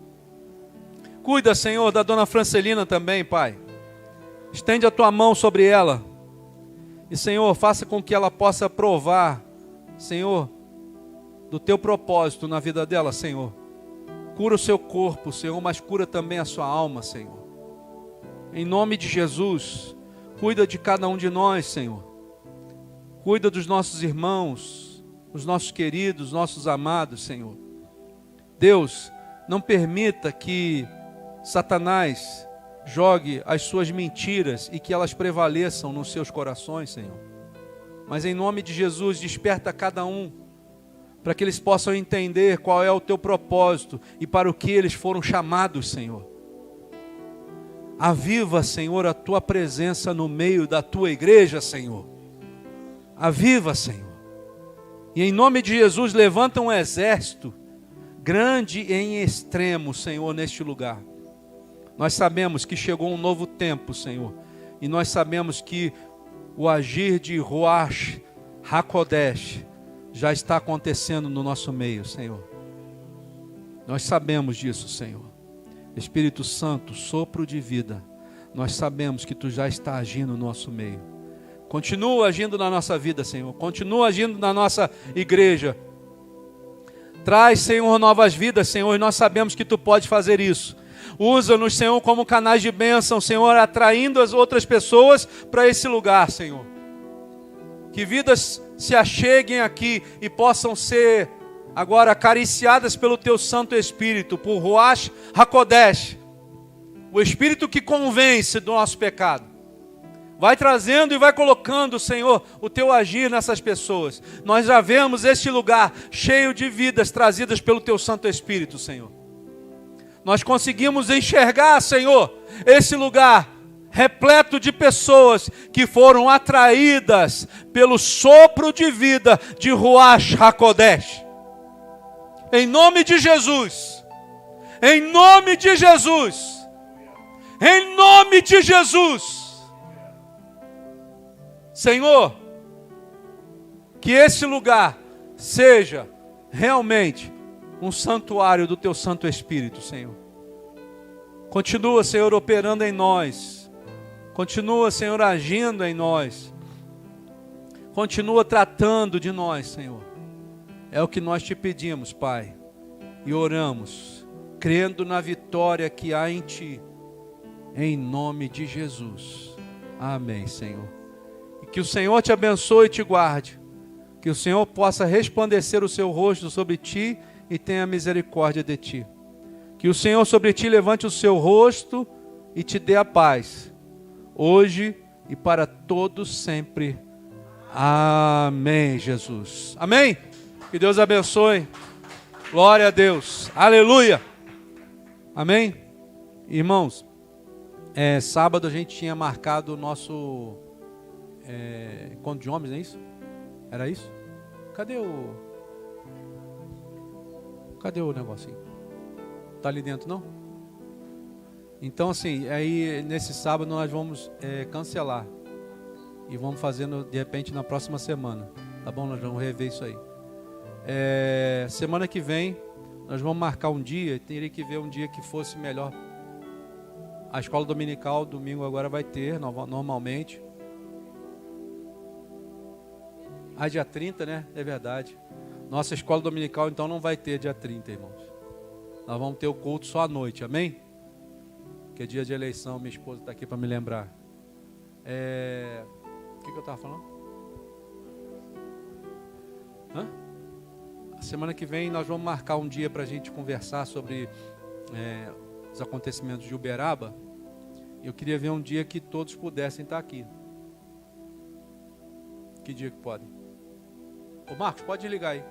Cuida, Senhor, da dona Francelina também, Pai. Estende a Tua mão sobre ela. E, Senhor, faça com que ela possa provar, Senhor, do Teu propósito na vida dela, Senhor. Cura o seu corpo, Senhor, mas cura também a sua alma, Senhor. Em nome de Jesus, cuida de cada um de nós, Senhor. Cuida dos nossos irmãos, os nossos queridos, nossos amados, Senhor. Deus, não permita que Satanás jogue as suas mentiras e que elas prevaleçam nos seus corações, Senhor. Mas em nome de Jesus, desperta cada um, para que eles possam entender qual é o Teu propósito e para o que eles foram chamados, Senhor. Aviva, Senhor, a Tua presença no meio da Tua igreja, Senhor. Aviva, Senhor. E em nome de Jesus, levanta um exército grande e em extremo, Senhor, neste lugar. Nós sabemos que chegou um novo tempo, Senhor. E nós sabemos que o agir de Ruach HaKodesh já está acontecendo no nosso meio, Senhor. Nós sabemos disso, Senhor. Espírito Santo, sopro de vida, nós sabemos que Tu já está agindo no nosso meio. Continua agindo na nossa vida, Senhor. Continua agindo na nossa igreja. Traz, Senhor, novas vidas, Senhor, e nós sabemos que Tu pode fazer isso. Usa-nos, Senhor, como canais de bênção, Senhor, atraindo as outras pessoas para esse lugar, Senhor. Que vidas se acheguem aqui e possam ser agora acariciadas pelo Teu Santo Espírito, por Ruach HaKodesh, o Espírito que convence do nosso pecado. Vai trazendo e vai colocando, Senhor, o Teu agir nessas pessoas. Nós já vemos este lugar cheio de vidas trazidas pelo Teu Santo Espírito, Senhor. Nós conseguimos enxergar, Senhor, esse lugar repleto de pessoas que foram atraídas pelo sopro de vida de Ruach HaKodesh. Em nome de Jesus, em nome de Jesus, em nome de Jesus. Senhor, que esse lugar seja realmente um santuário do Teu Santo Espírito, Senhor. Continua, Senhor, operando em nós. Continua, Senhor, agindo em nós. Continua tratando de nós, Senhor. É o que nós Te pedimos, Pai. E oramos, crendo na vitória que há em Ti. em nome de Jesus. Amém, Senhor. E que o Senhor te abençoe e te guarde. Que o Senhor possa resplandecer o seu rosto sobre ti e tenha misericórdia de ti. Que o Senhor sobre ti levante o seu rosto e te dê a paz, hoje e para todos sempre. Amém, Jesus. Amém? Que Deus abençoe. Glória a Deus. Aleluia. Amém? Irmãos, sábado a gente tinha marcado o nosso encontro de homens, não é isso? Era isso? Cadê o negocinho? Tá ali dentro, não? Então, assim, aí nesse sábado nós vamos cancelar. E vamos fazendo, de repente, na próxima semana. Tá bom? Nós vamos rever isso aí. Semana que vem, nós vamos marcar um dia. Teria que ver um dia que fosse melhor. A escola dominical, domingo agora vai ter, normalmente. Dia 30, né? É verdade. Nossa escola dominical, então, não vai ter dia 30, irmãos. Nós vamos ter o culto só à noite, amém? Que é dia de eleição, minha esposa está aqui para me lembrar. O que eu estava falando? A semana que vem nós vamos marcar um dia para a gente conversar sobre os acontecimentos de Uberaba. Eu queria ver um dia que todos pudessem estar aqui. Que dia que podem? Ô Marcos, pode ligar aí.